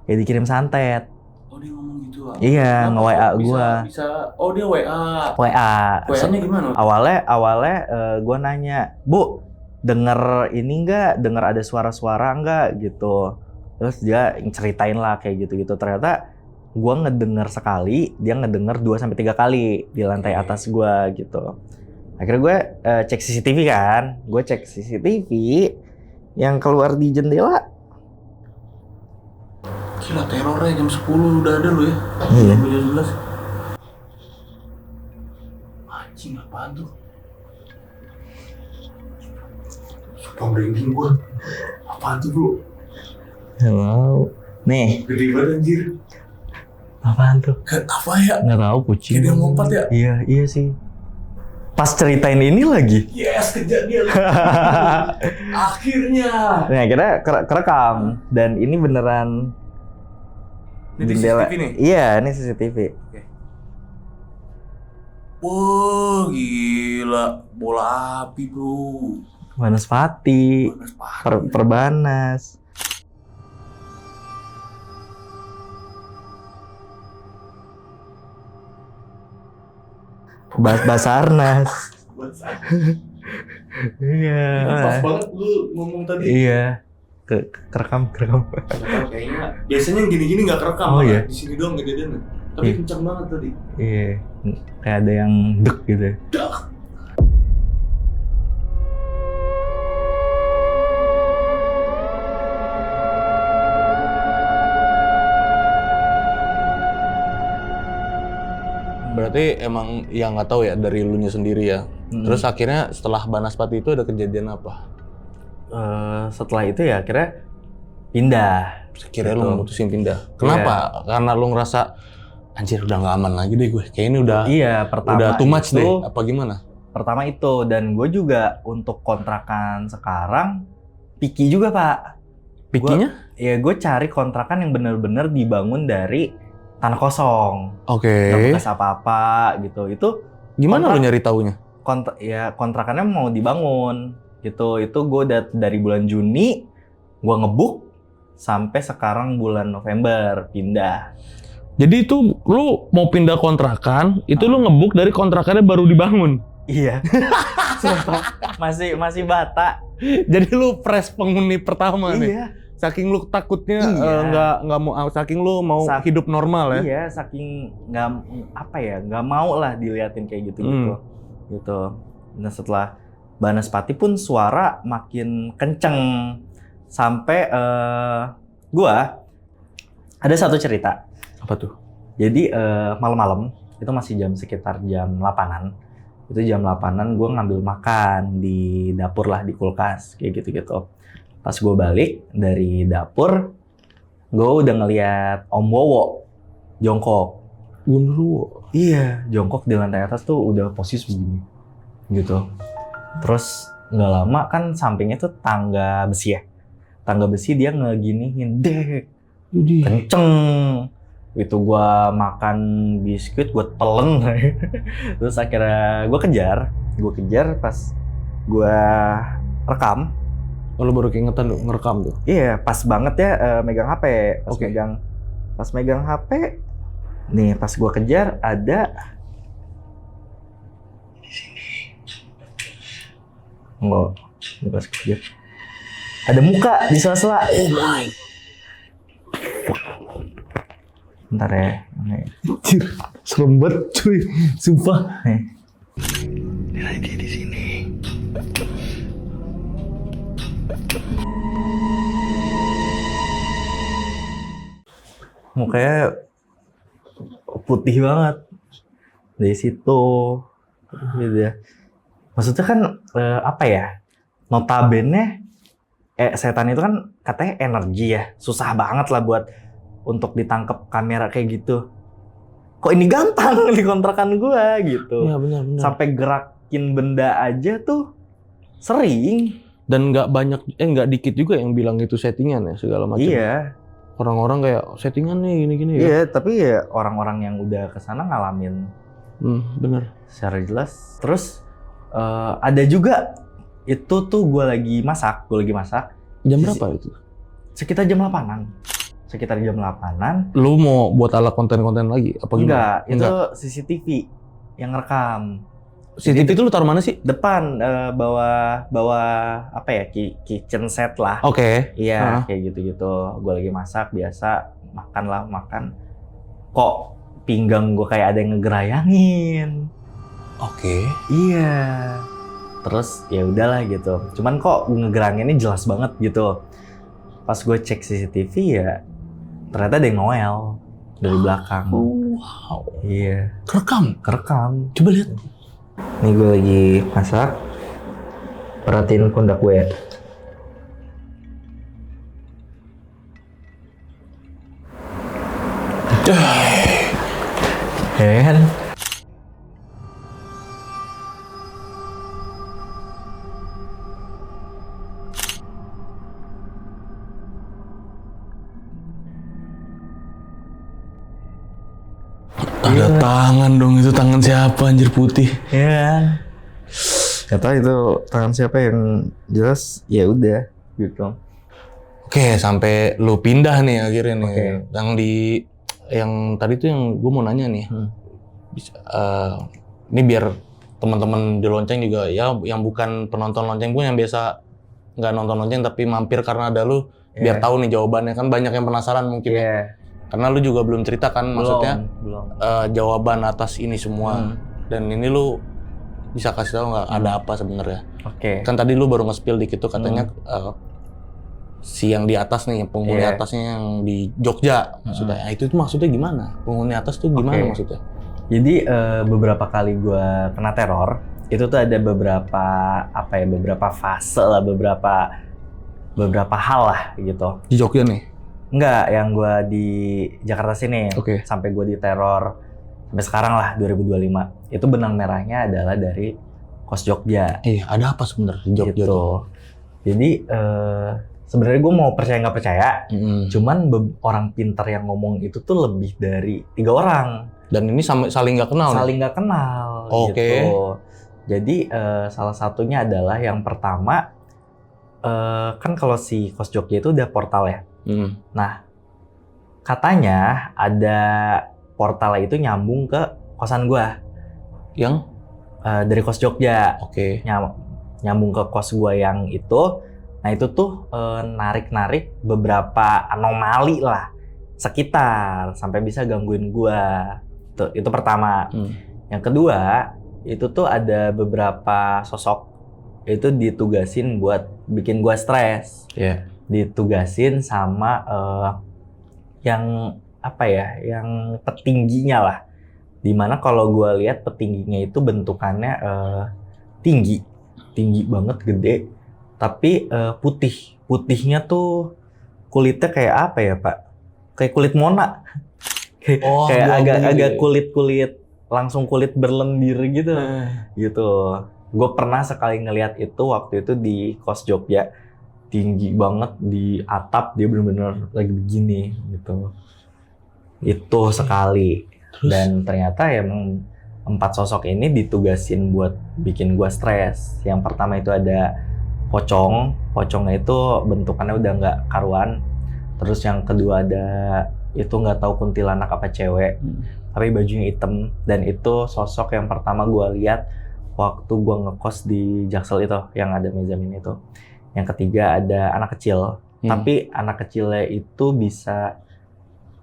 kayak dikirim santet. Oh dia ngomong gitu lah. Iya, nge-WA gua. Bisa. Oh dia WA. WA. WA-nya gimana? Awalnya gue nanya, Bu, denger ini nggak? Denger ada suara-suara nggak gitu? Terus dia ceritain lah kayak gitu-gitu. Ternyata gue ngedenger sekali, dia ngedenger 2-3 kali di lantai atas gue gitu. Akhirnya gue cek CCTV kan, gue cek CCTV yang keluar di jendela. Gila terornya jam 10 udah ada lu ya? Iya. Jam 11. Anjing apaan tuh? Sumpah merinding gua. Apaan tuh bro? Gak mau. Nih, Gede banget anjir. apaan tuh? Apa ya? Nggak tahu, kucing. Kayak dia ngompat ya? Iya sih. Pas ceritain ini lagi. Yes, kejadian. Akhirnya. Nah, akhirnya kerekam dan ini beneran Ini di jendela. CCTV nih? Iya, ini CCTV. Wah, gila. Bola api, bro. Banaspati, Panas banget. Perbanas. Basarnas. Iya. Pas banget lu ngomong tadi. Iya. Kerekam. Kayaknya biasanya yang gini-gini nggak kerekam. Oh, malah. iya? Di sini doang kejadiannya. Tapi Iya. kencang banget tadi. Iya. Kayak ada yang dek gitu. Berarti emang yang nggak tahu ya dari lunya sendiri ya. Terus akhirnya setelah Banaspati itu ada kejadian apa? Setelah itu ya akhirnya pindah. Kira lu Gitu. memutusin pindah. Kenapa? Karena lu ngerasa anjir udah nggak aman lagi deh gue. Kayak ini udah Iya, pertama udah too much itu, deh. Apa gimana? Pertama itu, dan gue juga untuk kontrakan sekarang picky juga, Pak. Pikinya? Ya gue cari kontrakan yang bener-bener dibangun dari tanah kosong, Oke. nggak bekas apa-apa gitu. Itu Gimana kontrak- lu nyari taunya? kontrakannya mau dibangun gitu. Itu gue dari bulan Juni gue ngebuk sampai sekarang bulan November pindah. Jadi itu lu mau pindah kontrakan, itu lu ngebuk dari kontrakannya baru dibangun. Iya. Sumpah, masih bata. Jadi lu fresh penghuni pertama nih. Iya. Saking lu takutnya Iya. nggak mau, saking lu mau Sak- hidup normal ya. Iya, saking nggak mau lah diliatin kayak gitu gitu. Nah setelah Banaspati pun suara makin kenceng sampai gua ada satu cerita. Apa tuh? Jadi malam-malam itu masih sekitar jam 8-an. Itu jam 8-an gue ngambil makan di dapur lah, di kulkas kayak gitu-gitu. Pas gue balik dari dapur, gue udah ngeliat Om Wowo jongkok. Gundurwo. Iya, jongkok di lantai atas tuh udah posisi begini, gitu. Terus nggak lama kan sampingnya tuh tangga besi ya. Tangga besi dia ngeginiin, dek, kenceng. Itu gua makan biskuit, gua telen. Terus akhirnya gua kejar pas gua rekam. Oh, lu baru keingetan lu ngerekam tuh. Iya, pas banget ya megang HP. Oke. Pas megang HP, nih pas gua kejar ada di sini. Enggak, ini pas gua kejar. Ada muka di sela-sela. Oh my. Bentar ya. Nih. Anjir, serem banget cuy. Sumpah. Nih. Nilai dia di sini. Mukanya putih banget dari situ gitu ya. Maksudnya kan apa ya, notabene setan itu kan katanya energi ya, susah banget lah buat untuk ditangkap kamera kayak gitu. Kok ini gampang di kontrakan gua gitu. Iya benar. Sampai gerakin benda aja tuh sering. Dan nggak banyak, nggak dikit juga yang bilang itu settingan ya segala macam. Iya. Orang-orang kayak settingan nih gini-gini ya. Iya, tapi ya orang-orang yang udah kesana ngalamin Bener. secara jelas. Terus ada juga itu tuh gue lagi masak. Jam berapa itu? Sekitar jam 8-an. sekitar jam 8-an. Lu mau buat ala konten-konten lagi apa gimana? Enggak, itu CCTV yang rekam. CCTV itu lu taruh mana sih? Depan bawa apa ya, kitchen set lah. Oke. Iya, kayak gitu-gitu. Gue lagi masak biasa, makan. Kok pinggang gue kayak ada yang ngegerayangin. Oke. Iya. Terus ya udahlah gitu. Cuman kok ngegerayanginnya jelas banget gitu. Pas gue cek CCTV ya ternyata ada yang noel dari belakang. Wow. Iya. Kerekam. Coba lihat. Nih gue lagi masak. Perhatiin pundak gue. Ya kan? Ada tangan dong, itu tangan siapa anjir putih? Iya kan? Gak tau itu tangan siapa, yang jelas ya udah gitu. Oke, sampai lu pindah nih akhirnya nih. Oke. Yang tadi tuh yang gue mau nanya nih. Bisa, ini biar teman-teman di lonceng juga ya, yang bukan penonton lonceng pun yang biasa nggak nonton lonceng tapi mampir karena ada lu, biar tahu nih jawabannya. Kan banyak yang penasaran mungkin ya. Karena lu juga belum cerita kan, maksudnya belum. jawaban atas ini semua. Dan ini lu bisa kasih tahu nggak ada apa sebenarnya? Oke. Kan tadi lu baru nge-spill dikit tuh katanya si yang di atas nih, penghuni atasnya yang di Jogja maksudnya. Itu maksudnya gimana? Penghuni atas tuh gimana maksudnya? Jadi beberapa kali gue kena teror, itu tuh ada beberapa fase lah, beberapa hal lah gitu. Di Jogja nih? Enggak, yang gue di Jakarta sini. Oke. Sampai gue diteror sampai sekarang lah 2025. Itu benang merahnya adalah dari Kos Jogja. Iya, ada apa sebenarnya di Jogja gitu. tuh? Jadi sebenarnya gue mau percaya nggak percaya, cuman orang pintar yang ngomong itu tuh lebih dari 3 orang. Dan ini saling nggak kenal? Saling nggak kenal. Oke. Gitu. Jadi salah satunya adalah yang pertama, kan kalau si Kos Jogja itu udah portal ya. Nah, katanya ada portal itu nyambung ke kosan gua. Yang? Dari Kos Jogja. Oke. Nyambung ke kos gua yang itu. Nah itu tuh narik-narik beberapa anomali lah sekitar sampai bisa gangguin gua. Itu pertama. Yang kedua, itu tuh ada beberapa sosok itu ditugasin buat bikin gua stres. Iya. Ditugasin sama yang apa ya, yang petingginya lah. Dimana kalau gua lihat petingginya itu bentukannya tinggi banget, gede. Tapi putihnya tuh kulitnya kayak apa ya Pak? Kayak kulit Mona. Kayak agak kulit langsung kulit berlendir gitu. Gitu. Gue pernah sekali ngelihat itu waktu itu di Kos Jogja. Tinggi banget di atap, dia bener-bener lagi begini gitu. Itu sekali. Terus? Dan ternyata emang 4 sosok ini ditugasin buat bikin gue stres. Yang pertama itu ada pocongnya itu bentukannya udah nggak karuan. Terus yang kedua ada itu nggak tahu kuntilanak apa cewek, tapi bajunya hitam. Dan itu sosok yang pertama gue lihat waktu gue ngekos di Jaksel itu, yang ada mezamin itu. Yang ketiga ada anak kecil, tapi anak kecilnya itu bisa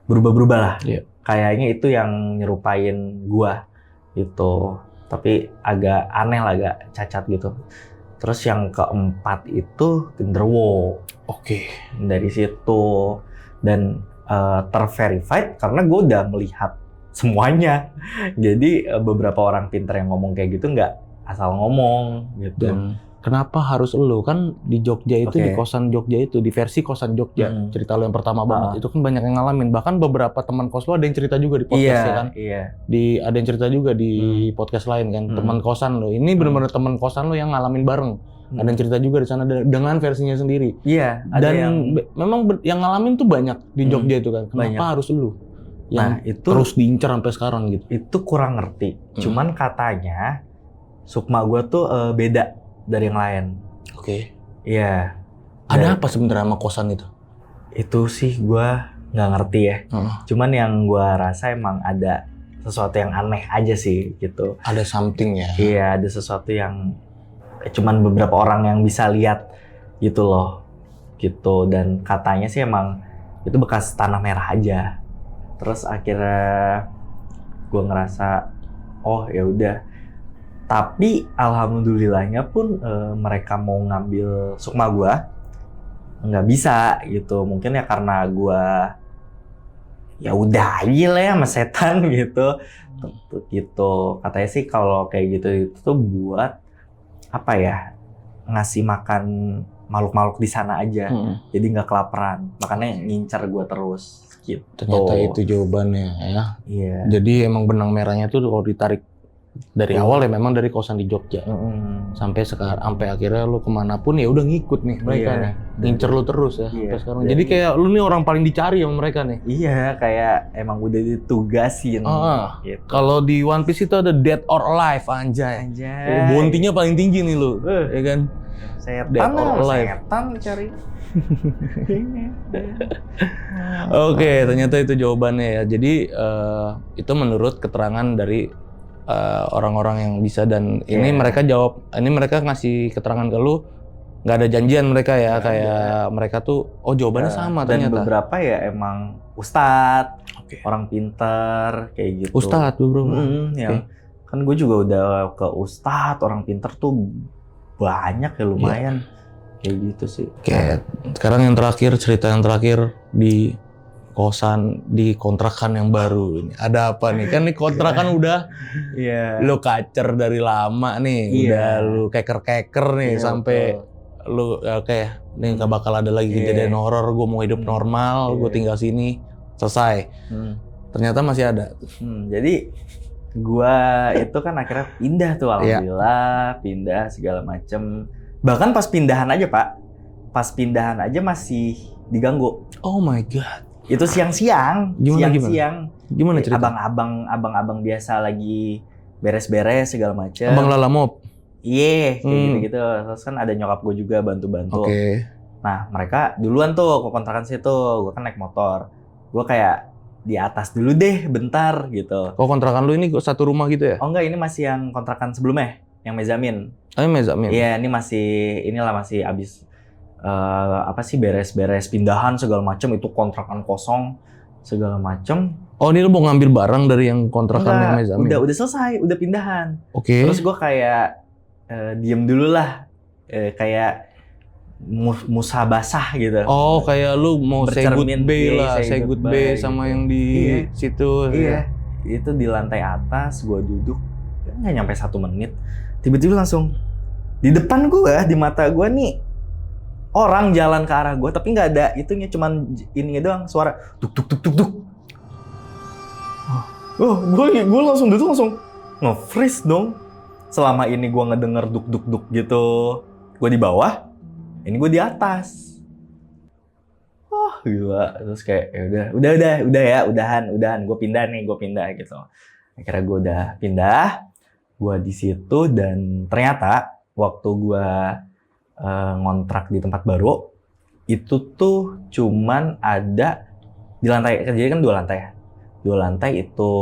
berubah-berubah lah. Kayaknya itu yang nyerupain gue gitu, tapi agak aneh lah, agak cacat gitu. Terus yang keempat itu genderuwo. Oke. Dari situ. Dan terverified karena gue udah melihat semuanya. Jadi beberapa orang pintar yang ngomong kayak gitu nggak asal ngomong gitu. Dan kenapa harus lu? Kan di Jogja itu, di kosan Jogja itu, di versi kosan Jogja, cerita lu yang pertama banget, itu kan banyak yang ngalamin. Bahkan beberapa teman kos lu ada yang cerita juga di podcast ya kan? Iya. Ada yang cerita juga di podcast lain kan, teman kosan lu. Ini benar-benar teman kosan lu yang ngalamin bareng. Ada yang cerita juga di sana dengan versinya sendiri. Iya. Ada dan memang yang ngalamin tuh banyak di Jogja itu kan. Kenapa harus lu? Yang itu terus diincar sampai sekarang gitu. Itu kurang ngerti. Cuman katanya sukma gue tuh beda dari yang lain. Oke. Iya. Ada apa sebenarnya sama kosan itu? Itu sih gue nggak ngerti ya. Heeh. Cuman yang gue rasa emang ada sesuatu yang aneh aja sih gitu. Ada something ya. Iya, ada sesuatu yang cuman beberapa orang yang bisa lihat gitu loh. Gitu, dan katanya sih emang itu bekas tanah merah aja. Terus akhirnya gue ngerasa oh ya udah. Tapi alhamdulillahnya pun mereka mau ngambil sukma gue nggak bisa gitu. Mungkin ya karena gue ya udah aja lah ya sama setan gitu. Gitu. Katanya sih kalau kayak gitu itu tuh buat apa ya? Ngasih makan makhluk-makhluk di sana aja. Jadi nggak kelaparan. Makanya ngincar gue terus gitu. Ternyata itu jawabannya ya. Iya. Jadi emang benang merahnya tuh kalau ditarik dari awal ya memang dari kosan di Jogja. Sampai sekarang, sampai akhirnya lu kemanapun ya udah ngikut nih mereka Iya. nih. Ngincer lu terus ya Iya. sampai sekarang. Dan- Jadi kayak lu nih orang paling dicari sama mereka nih. Iya, kayak emang udah ditugasin. Gitu. Kalau di One Piece itu ada dead or alive anjay. Anjay. Bounty-nya paling tinggi nih lu. Ya kan? Setan Dead or lah, alive. setan cari. Oke, ternyata itu jawabannya ya. Jadi itu menurut keterangan dari orang-orang yang bisa dan ini Iya. mereka jawab, ini mereka ngasih keterangan ke lu, nggak ada janjian mereka ya, Nggak kayak mereka tuh, oh jawabannya sama Dan ternyata. beberapa ya emang ustadz, Oke. orang pinter, kayak gitu. Ustadz bro. Yang kan gue juga udah ke ustadz, orang pinter tuh banyak ya lumayan. Kayak gitu sih. Oke, sekarang yang terakhir, cerita yang terakhir di kosan, di kontrakan yang baru ini. Ada apa nih? Kan nih kontrakan udah Iya. lu kacer dari lama nih, Iya. udah lu keker-keker nih Iya, sampai lu oke, nih nggak bakal ada lagi Iya. kejadian horor, gue mau hidup normal, gue Iya. tinggal sini, selesai. Ternyata masih ada. Jadi gua itu kan akhirnya pindah tuh, Iya. alhamdulillah, pindah segala macem. Bahkan pas pindahan aja Pak, pas pindahan aja masih diganggu. Oh my god, Itu siang-siang, Gimana, siang-siang. gimana cerita? Abang-abang biasa lagi beres-beres segala macem. Abang Lalamop. Iya, kayak Hmm. gitu-gitu. Terus kan ada nyokap gue juga bantu-bantu. Oke. Nah, mereka duluan tuh ke kontrakan situ. Gue kan naik motor. Gue kayak di atas dulu deh, bentar gitu. Oh kontrakan lu ini satu rumah gitu ya? Oh enggak, ini masih yang kontrakan sebelumnya, yang mezamin. Oh ini mezamin. Iya, ini masih abis apa sih beres-beres pindahan segala macem, itu kontrakan kosong segala macem. Oh ini lu mau ngambil barang dari yang kontrakan yang mezamin? Udah selesai, udah pindahan. Oke. Terus gue kayak diem dulu lah, kayak musabasah gitu. Oh kayak lu mau say Bercermin, goodbye iya, lah, say say goodbye goodbye sama gitu. yang di Iya. situ. Iya, itu di lantai atas, gue duduk, nggak nyampe 1 menit, tiba-tiba langsung di depan gue, di mata gue nih orang jalan ke arah gue, tapi nggak ada itunya, cuman ininya doang, suara duk duk duk duk duk. Oh, gue langsung duduk, langsung nge-freeze dong. Selama ini gue ngedenger duk duk duk gitu, gue di bawah, ini gue di atas. Oh gila, terus kayak ya udah ya, udahan, gue pindah gitu. Akhirnya gue udah pindah, gue di situ, dan ternyata waktu gue ngontrak di tempat baru itu tuh cuman ada di lantai, jadi kan 2 lantai ya, 2 lantai itu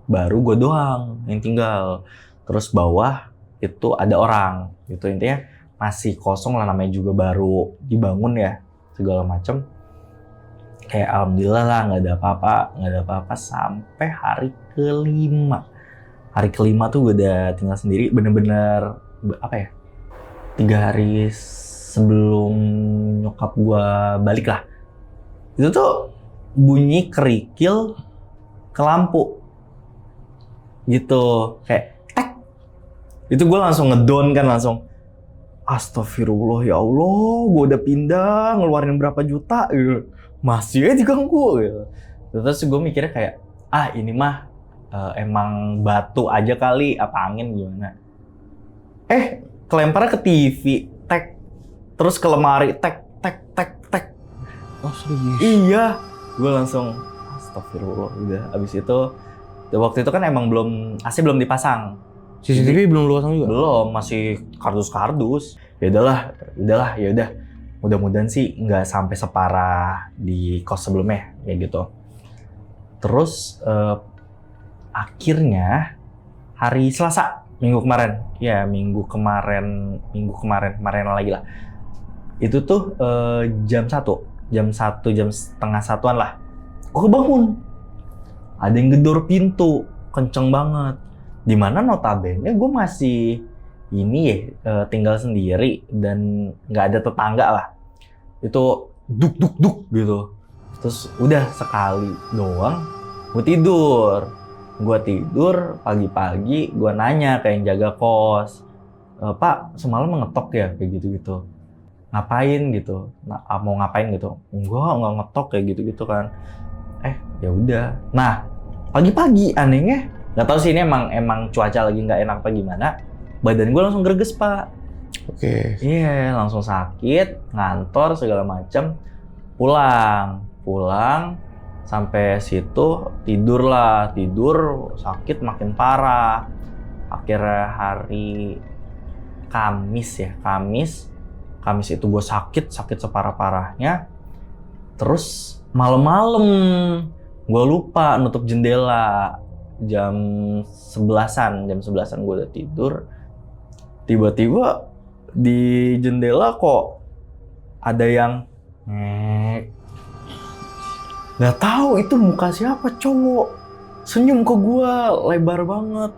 baru gue doang yang tinggal. Terus bawah itu ada orang gitu, intinya masih kosong lah, namanya juga baru dibangun ya segala macem. Kayak alhamdulillah lah nggak ada apa-apa sampai hari kelima. Hari kelima tuh gue udah tinggal sendiri, bener-bener apa ya, 3 hari sebelum nyokap gue balik lah. Itu tuh bunyi kerikil ke lampu gitu, kayak tek. Itu gue langsung ngedown kan, langsung astagfirullah ya Allah, gue udah pindah ngeluarin berapa juta gitu, masih aja diganggu gitu. Terus gue mikirnya kayak ini mah emang batu aja kali, apa angin gimana. Kelemparnya ke TV, tek. Terus ke lemari, tek. Oh serius? Iya, gue langsung astagfirullah. Udah abis itu, waktu itu kan emang AC belum dipasang. CCTV belum lu pasang juga? Belum, masih kardus-kardus. Ya udahlah, ya udah. mudah-mudahan sih nggak sampai separah di kos sebelumnya kayak gitu. Terus akhirnya hari Selasa minggu kemarin lagi lah. Itu tuh jam 1, jam setengah satuan lah. Gue kebangun. Ada yang gedor pintu, kenceng banget. Dimana notabene gue masih tinggal sendiri dan nggak ada tetangga lah. Itu duk gitu. Terus udah sekali doang, gue tidur pagi-pagi, gue nanya ke yang jaga kos, Pak semalam ngetok ya kayak gitu-gitu. Ngapain gitu? Mau ngapain gitu? Enggak ngetok kayak gitu-gitu kan. Ya udah. Nah pagi-pagi anehnya, nggak tahu sih ini emang cuaca lagi nggak enak apa gimana. Badan gue langsung greges pak. Oke. Iya, langsung sakit, ngantor segala macam. Pulang sampai situ tidur sakit makin parah. Akhirnya hari Kamis itu gue sakit separah-parahnya. Terus malam-malam gue lupa nutup jendela. Jam 11-an gue udah tidur. Tiba-tiba di jendela kok ada yang nggak tahu itu muka siapa, cowok senyum ke gue lebar banget.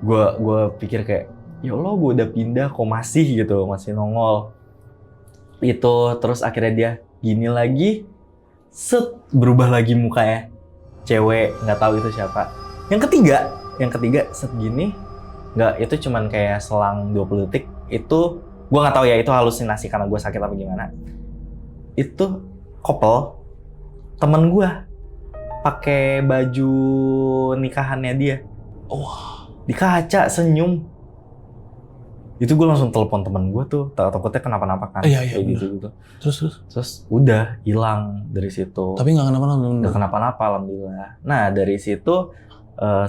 Gue pikir kayak ya Allah, gue udah pindah kok masih nongol itu. Terus akhirnya dia gini lagi, berubah lagi mukanya, cewek, nggak tahu itu siapa. Yang ketiga set gini, nggak, itu cuman kayak selang 20 detik. Itu gue nggak tahu ya itu halusinasi karena gue sakit apa gimana. Itu couple temen gue pakai baju nikahannya dia. Di kaca senyum. Itu gue langsung telepon temen gue tuh, takutnya kenapa-napa kan. Iya, kayak gitu. Terus udah hilang dari situ. tapi nggak kenapa-napa alhamdulillah. Nah dari situ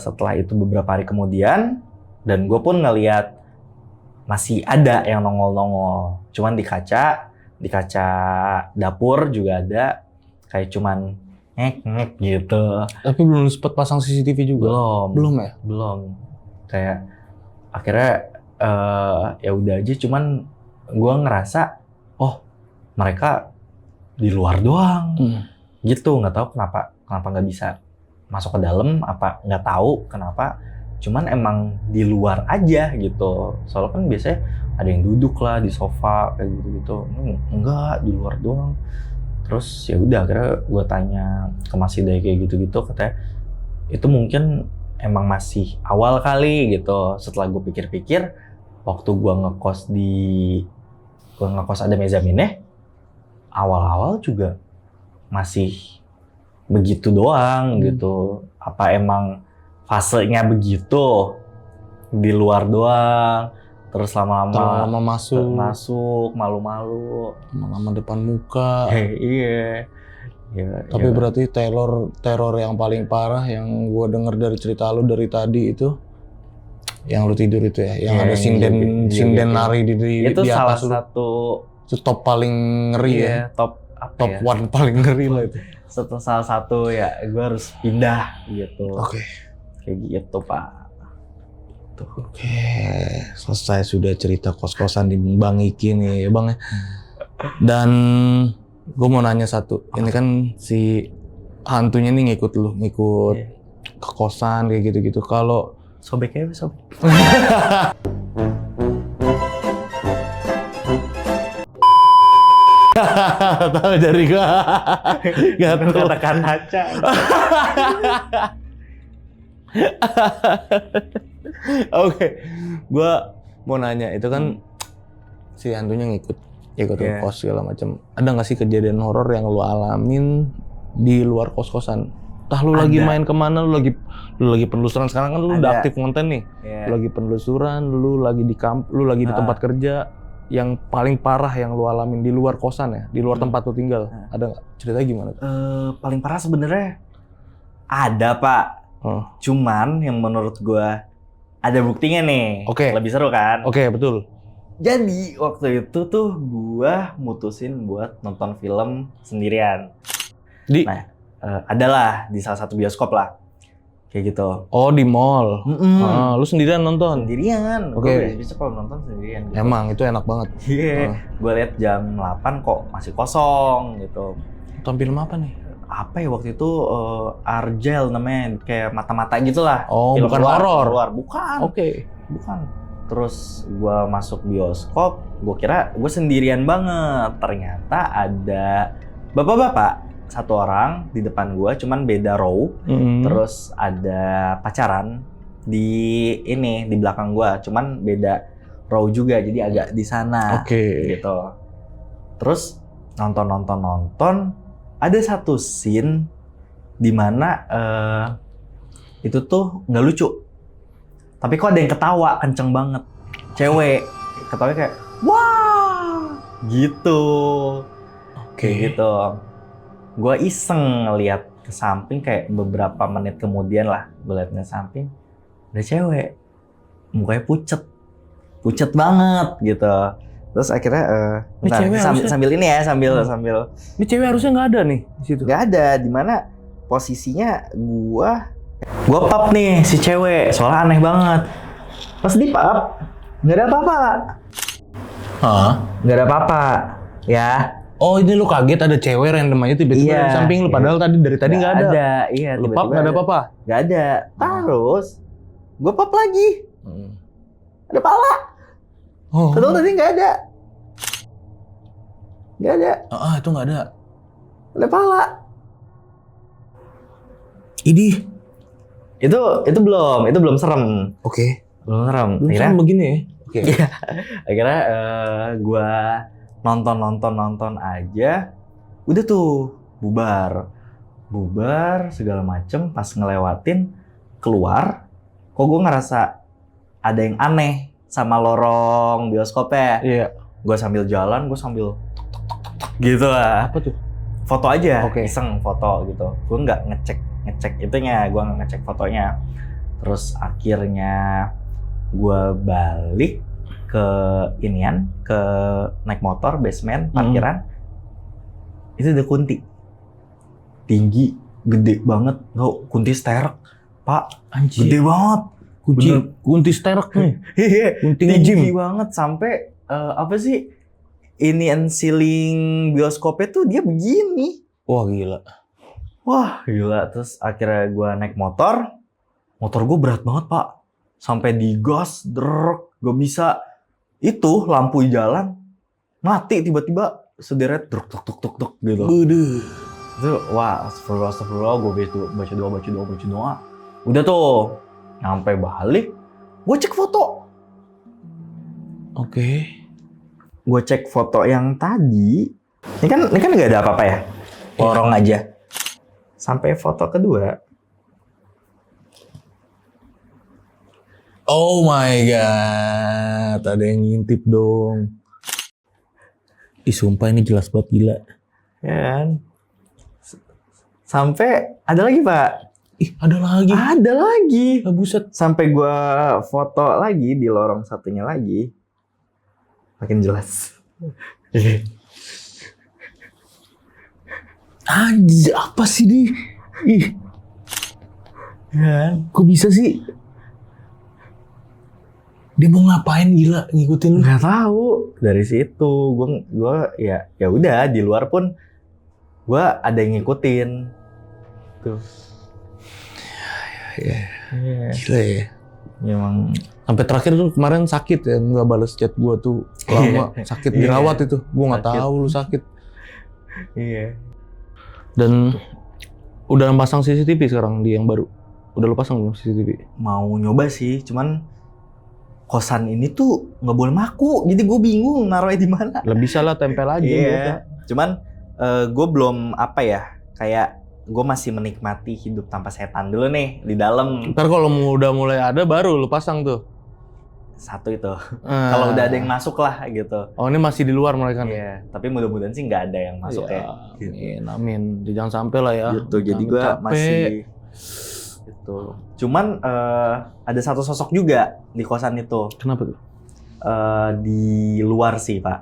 setelah itu beberapa hari kemudian, dan gue pun ngeliat masih ada yang nongol-nongol. Cuman di kaca dapur juga ada, kayak cuman ngek gitu. Tapi belum sempat pasang CCTV juga. Belum ya? Belum. Kayak akhirnya ya udah aja, cuman gue ngerasa mereka di luar doang. Gitu, nggak tahu kenapa nggak bisa masuk ke dalam, apa nggak tahu kenapa. Cuman emang di luar aja gitu. Soalnya kan biasanya ada yang duduk lah di sofa kayak gitu. Enggak, di luar doang. Terus ya udah akhirnya gue tanya ke Mas Hidayat kayak gitu, katanya itu mungkin emang masih awal kali gitu. Setelah gue pikir-pikir, waktu gue ngekos ada mezaminnya, awal-awal juga masih begitu doang gitu. Apa emang fasenya begitu, di luar doang, terus lama-lama masuk malu-malu, lama-lama depan muka. Iya. Tapi berarti teror yang paling parah yang gue denger dari cerita lu dari tadi itu yang lu tidur itu ya, yang ada sinden nari di itu di salah atas satu itu top paling ngeri ya. top one paling ngeri lah itu. Salah satu ya, gue harus pindah gitu. Oke. Kayak gitu pak. Oke, selesai sudah cerita kos-kosan di Bang Iki nih ya bang ya. Dan gue mau nanya satu, ini kan si hantunya nih ngikut ke kosan kayak gitu-gitu. Kalau sobek. tahu dari gua katakan kaca. Oke, gua mau nanya itu kan si hantunya ngikut ke kos segala macam. Ada nggak sih kejadian horor yang lu alamin di luar kos-kosan? Lu lagi main kemana? Lu lagi penelusuran, sekarang kan lu udah aktif konten nih. Lu lagi penelusuran, lu lagi di tempat kerja. Yang paling parah yang lu alamin di luar kosan ya, di luar tempat lu tinggal, ada nggak? Ceritanya gimana? Paling parah sebenarnya ada pak. Cuman yang menurut gua ada buktinya nih. Oke. Lebih seru kan? Oke, betul. Jadi waktu itu tuh gua mutusin buat nonton film sendirian. Di Nah, adalah di salah satu bioskop lah. Kayak gitu. oh di mall. Mm-mm. Lu sendirian nonton? Sendirian. Oke. Gue bisa kalau nonton sendirian gitu. Emang itu enak banget. Iya. Gue lihat jam 8 kok masih kosong gitu. Nonton film apa nih? Apa ya waktu itu Argel namanya, kayak mata-mata gitu lah. Oh, Film bukan luar, horor. film luar. Bukan. Oke. Bukan. Terus gue masuk bioskop, gue kira gue sendirian banget. Ternyata ada bapak-bapak, satu orang di depan gue, cuman beda row. Terus ada pacaran di belakang gue, cuman beda row juga, jadi agak di sana. Oke. Gitu. Terus nonton, ada satu scene di mana itu tuh nggak lucu. Tapi kok ada yang ketawa kenceng banget. Cewek ketawa kayak wah gitu. Oke. Gitu. Gue iseng ngeliat ke samping kayak beberapa menit kemudian lah, gue liat ke samping ada cewek, mukanya pucet banget gitu. Terus akhirnya Ini cewek sambil ini ya, sambil Ini cewek harusnya nggak ada nih di situ. nggak ada, di mana posisinya gua pap nih si cewek, soalnya aneh banget. Pas di pap nggak ada apa-apa, Hah? nggak ada apa-apa ya. Oh ini lu kaget ada cewek random aja tiba-tiba Iya, di samping lu, padahal dari tadi nggak ada. Iya, Lu pap nggak ada apa-apa. nggak ada. Terus gua pap lagi, ada pala. Oh. Padahal tadi nggak ada. Nggak ada. Itu nggak ada. Ada pala. Idih. Itu belum serem. Oke. Belum serem. Lu Akhirnya, sama begini ya? Oke. iya. Akhirnya gua nonton aja. Udah tuh bubar segala macem. Pas ngelewatin keluar, kok gua ngerasa ada yang aneh sama lorong bioskopnya. Iya. Gue sambil jalan, gue sambil gitu lah. Apa tuh? Foto aja, Oke. iseng foto gitu. Gue nggak ngecek itunya, gue nggak ngecek fotonya. Terus akhirnya gue balik ke naik motor, basement, parkiran. Itu ada kunti. Tinggi, gede banget. Tuh, kunti sterek, Pak. Anjir. Gede banget. Kunti sterek nih. Iya, Kunti tinggi nge-gym. banget sampai apa sih? Ceiling bioskopnya tuh dia begini. Wah gila. Wah, gila. Terus akhirnya gue naik motor gue berat banget, Pak. Sampai digas, gak bisa. Itu lampu jalan mati tiba-tiba sederet tuk gitu. Itu wah, astagfirullah, gue baca doa. Udah tuh, sampai balik, gue cek foto. Oke. Gue cek foto yang tadi. Ini kan nggak ada apa-apa ya, lorong aja. Sampai foto kedua. Oh my god, ada yang ngintip dong. Ih sumpah ini jelas banget gila. Ya kan? Sampai ada lagi, Pak. Ih ada lagi. Ada lagi. Ah, buset. Sampai gue foto lagi di lorong satunya lagi. Makin jelas. Anjir apa sih nih? Ih. Ya. Kok bisa sih? Dia mau ngapain gila ngikutin lu? Nggak tahu. Dari situ gue ya udah di luar pun gue ada yang ngikutin. Tuh. Ya. Iya. Gila ya. Emang Sampai terakhir tuh kemarin sakit ya, nggak balas chat gua tuh lama sakit Iya. dirawat itu. Gua nggak Sakit. tahu lu sakit. iya. Dan udah pasang CCTV sekarang di yang baru. Udah lu pasang belum CCTV? Mau nyoba sih, cuman kosan ini tuh nggak boleh maku, jadi gue bingung naruhnya di mana. Lah bisa lah tempel aja. Iya. gitu. Cuman gue belum apa ya, kayak gue masih menikmati hidup tanpa setan dulu nih di dalam. Ntar kalau udah mulai ada baru lu pasang tuh. Satu itu. Kalau udah ada yang masuk lah gitu. Oh ini masih di luar mereka nih. Iya, tapi mudah-mudahan sih nggak ada yang masuk Iya, ya. Gitu. Amin. Jangan sampai lah ya. Gitu. Jadi gue Capek. masih gitu. Cuman ada satu sosok juga di kosan itu. Kenapa tuh? di luar sih Pak.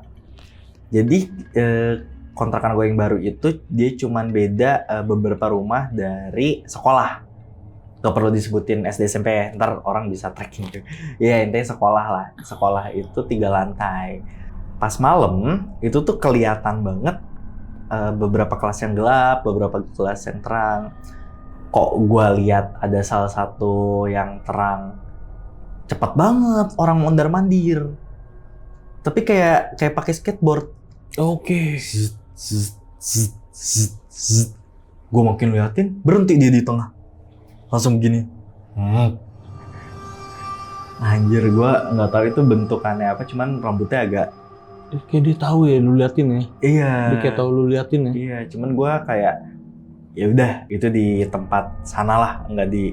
Jadi kontrakan gue yang baru itu dia cuman beda beberapa rumah dari sekolah. Gak perlu disebutin SD SMP, ntar orang bisa tracking. Ya intinya sekolah lah. Sekolah itu 3 lantai. Pas malam itu tuh kelihatan banget beberapa kelas yang gelap, beberapa kelas yang terang. Kok gue lihat ada salah satu yang terang, cepet banget orang mondar-mandir. Tapi kayak pakai skateboard. Oke. Gue makin liatin, berhenti dia di tengah. Langsung gini. Anjir, gue nggak tahu itu bentukannya apa, cuman rambutnya agak. Kayak dia tahu ya lu liatin ya. Iya. Dia kayak tahu lu liatin ya. Iya, cuman gue kayak ya udah itu di tempat sana lah, nggak di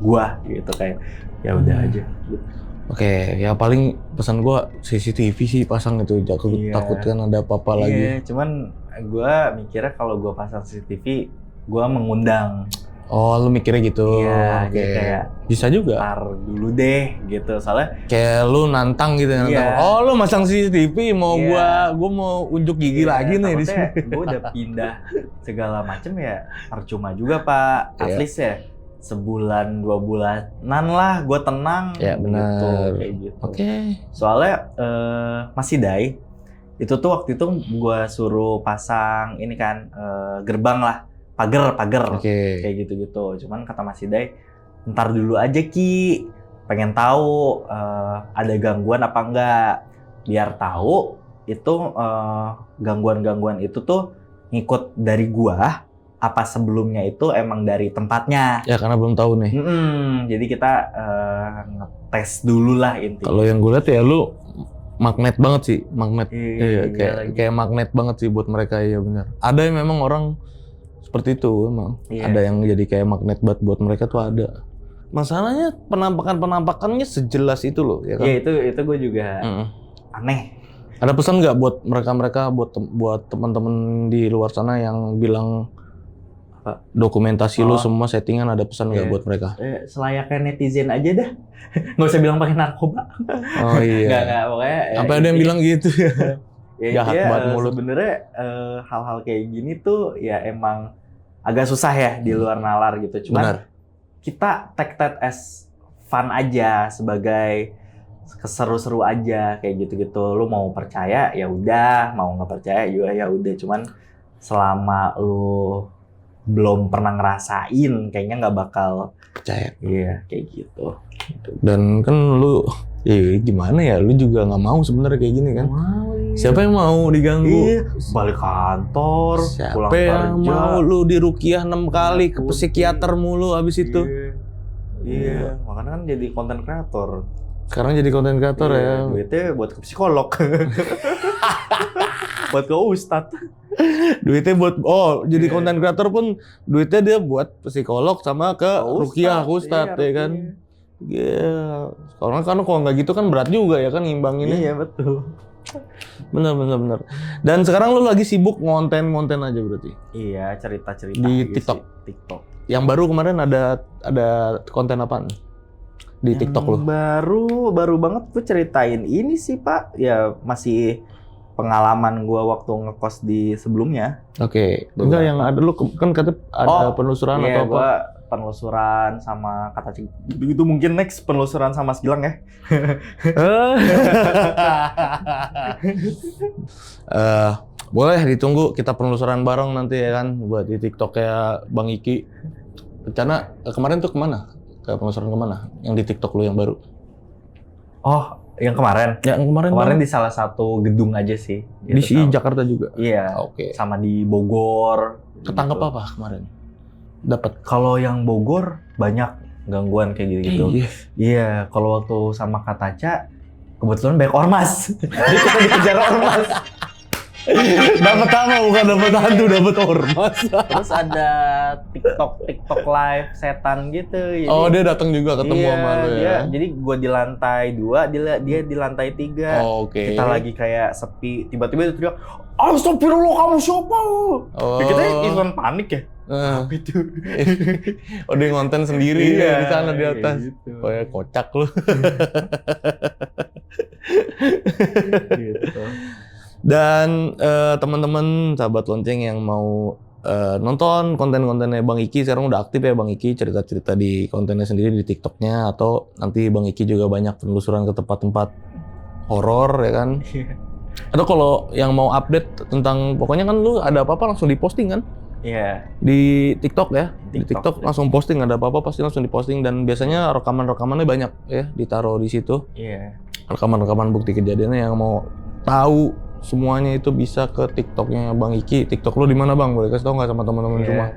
gua gitu, kayak ya udah aja. Gitu. Oke, ya paling pesan gua CCTV sih pasang itu, takut kan ada apa-apa lagi. Iya, cuman gua mikirnya kalau gua pasang CCTV, gua mengundang. Oh, lu mikirnya gitu. Iya, Oke. jadi kayak Bisa juga. ntar dulu deh gitu, soalnya Kayak lu nantang gitu, nantang. Iya. Oh, lu masang CCTV mau Iya. gua mau unjuk gigi lagi nih di sini. takutnya gua udah pindah segala macem ya, percuma juga Pak. At Iya. least ya sebulan 2 bulanan lah gua tenang. Ya, benar. Gitu, kayak gitu. Oke. Soalnya Mas Hidai itu tuh waktu itu gua suruh pasang ini kan gerbang lah, pagar Oke. kayak gitu-gitu. Cuman kata Mas Hidai, ntar dulu aja Ki, pengen tahu ada gangguan apa enggak, biar tahu itu gangguan-gangguan itu tuh ngikut dari gua apa sebelumnya itu emang dari tempatnya. Ya karena belum tahu nih. Jadi kita ngetes dulu lah intinya. Kalau yang gue lihat ya lu magnet banget sih, magnet. Iya, Kayak magnet banget sih buat mereka, ya benar. Ada yang memang orang seperti itu emang. Iya. Ada yang jadi kayak magnet buat mereka tuh ada. Masalahnya penampakannya sejelas itu loh, ya kan? Iya, itu gue juga aneh. Ada pesan nggak buat mereka buat teman-teman di luar sana yang bilang dokumentasi lu semua settingan, ada pesan nggak buat mereka? Selayaknya netizen aja dah. Nggak usah bilang pakai narkoba. Oh iya. Nggak pokoknya. Sampai ada yang bilang gitu ya. Ya, Jahat banget mulut. Sebenarnya hal-hal kayak gini tuh ya emang agak susah ya di luar nalar gitu. Cuman Benar. kita take that as fun aja, sebagai keseru-seru aja kayak gitu-gitu. Lu mau percaya ya udah, mau nggak percaya juga ya udah. Cuman selama lu belum pernah ngerasain, kayaknya nggak bakal Percaya. Iya, kayak gitu. Dan kan lu, gimana ya? Lu juga nggak mau sebenarnya kayak gini kan? Siapa yang mau diganggu? Iya, balik kantor, pulang Siapa yang kerja. mau lu dirukiah 6 kali ke Putih. psikiater mulu abis itu? Iya, makanya kan jadi konten kreator. Sekarang jadi konten kreator ya. Duitnya buat ke psikolog. Buat ke ustad. Duitnya buat jadi konten kreator pun duitnya dia buat psikolog sama ke rukiah ustad ya kan. Iya. Karena kan kalau nggak gitu kan berat juga ya kan ngimbanginnya. Iya, betul. Bener. Dan sekarang lu lagi sibuk ngonten aja berarti. Iya, cerita-cerita Di aja TikTok? sih, TikTok. Yang baru kemarin ada konten apaan di TikTok lu? Baru banget gue ceritain ini sih Pak. Ya masih pengalaman gue waktu ngekos di sebelumnya. Oke. Enggak, yang ada lu kan kata ada penelusuran Iya, atau apa? gue penelusuran sama kata itu mungkin next penelusuran sama Mas Gilang ya. Boleh ditunggu kita penelusuran bareng nanti ya kan buat di TikTok kayak Bang Iki. Rencana kemarin tuh kemana? Ke penelusuran kemana? Yang di TikTok lu yang baru? Oh, yang kemarin? Yang kemarin Kemarin di salah satu gedung aja sih. di Gitu, Jakarta juga. Iya. Oke. Sama di Bogor. Ketangkep gitu. apa kemarin? Dapat. Kalau yang Bogor banyak gangguan kayak gitu-gitu. Iya. Iya, kalau waktu sama Kak Taca kebetulan banyak ormas. Jadi kita dikejar ormas. Dapat apa? Bukan dapat hantu, dapat ormas. Terus ada TikTok live setan gitu. Jadi, Oh, dia datang juga ketemu sama lu ya. Jadi gua di lantai 2, dia di lantai 3. Oh, oke. Kita lagi kayak sepi, tiba-tiba dia teriak, "Astagfirullah, kamu siapa?" Oh. Ya, kita ikutan panik ya. Apa itu? Oh dia ngonten sendiri Iya, ya di sana di atas. gitu. Oh ya kocak lu. Gitu. Dan teman-teman sahabat lonceng yang mau nonton konten-kontennya Bang Iki, sekarang udah aktif ya Bang Iki, cerita-cerita di kontennya sendiri di TikToknya, atau nanti Bang Iki juga banyak penelusuran ke tempat-tempat horor ya kan. Atau kalau yang mau update tentang, pokoknya kan lu ada apa-apa langsung diposting kan? Iya. Di TikTok ya, di TikTok. TikTok langsung posting, ada apa-apa pasti langsung diposting, dan biasanya rekaman-rekamannya banyak ya ditaruh di situ. Iya. Rekaman-rekaman bukti kejadiannya, yang mau tahu semuanya itu bisa ke TikToknya Bang Iki. TikTok lu di mana Bang? Boleh kasih tau nggak sama teman-teman di rumah?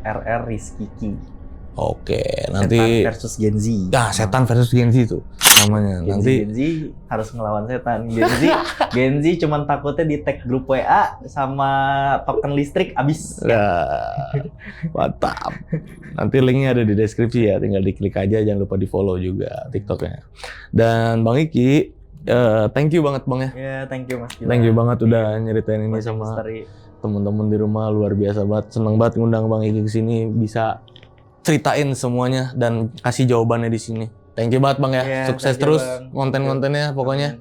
@rrrizkiki. Oke, Setan nanti versus Gen Z. setan versus Gen Z tuh namanya. Gen Z harus ngelawan setan. Gen Z cuman takutnya di tag grup WA sama token listrik abis. Nah, mantap. Nanti linknya ada di deskripsi ya, tinggal diklik aja, jangan lupa di follow juga TikToknya. Dan Bang Iki, thank you banget Bang ya. Ya, thank you Mas Gilang. Thank you banget udah nyeritain ini Banyak sama misteri. teman-teman di rumah, luar biasa banget. Seneng banget ngundang Bang Iki ke sini, bisa ceritain semuanya dan kasih jawabannya di sini. Thank you banget Bang ya. Iya, Sukses thank you, terus Bang. konten-kontennya pokoknya.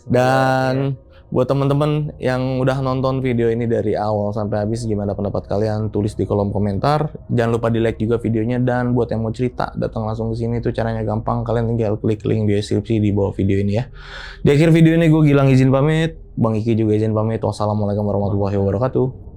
Semoga, Dan ya. buat teman-teman yang udah nonton video ini dari awal sampai habis, gimana pendapat kalian? Tulis di kolom komentar. Jangan lupa di-like juga videonya, dan buat yang mau cerita datang langsung ke sini, itu caranya gampang. Kalian tinggal klik link di deskripsi di bawah video ini ya. Di akhir video ini gue Gilang izin pamit, Bang Iki juga izin pamit. Wassalamualaikum warahmatullahi wabarakatuh.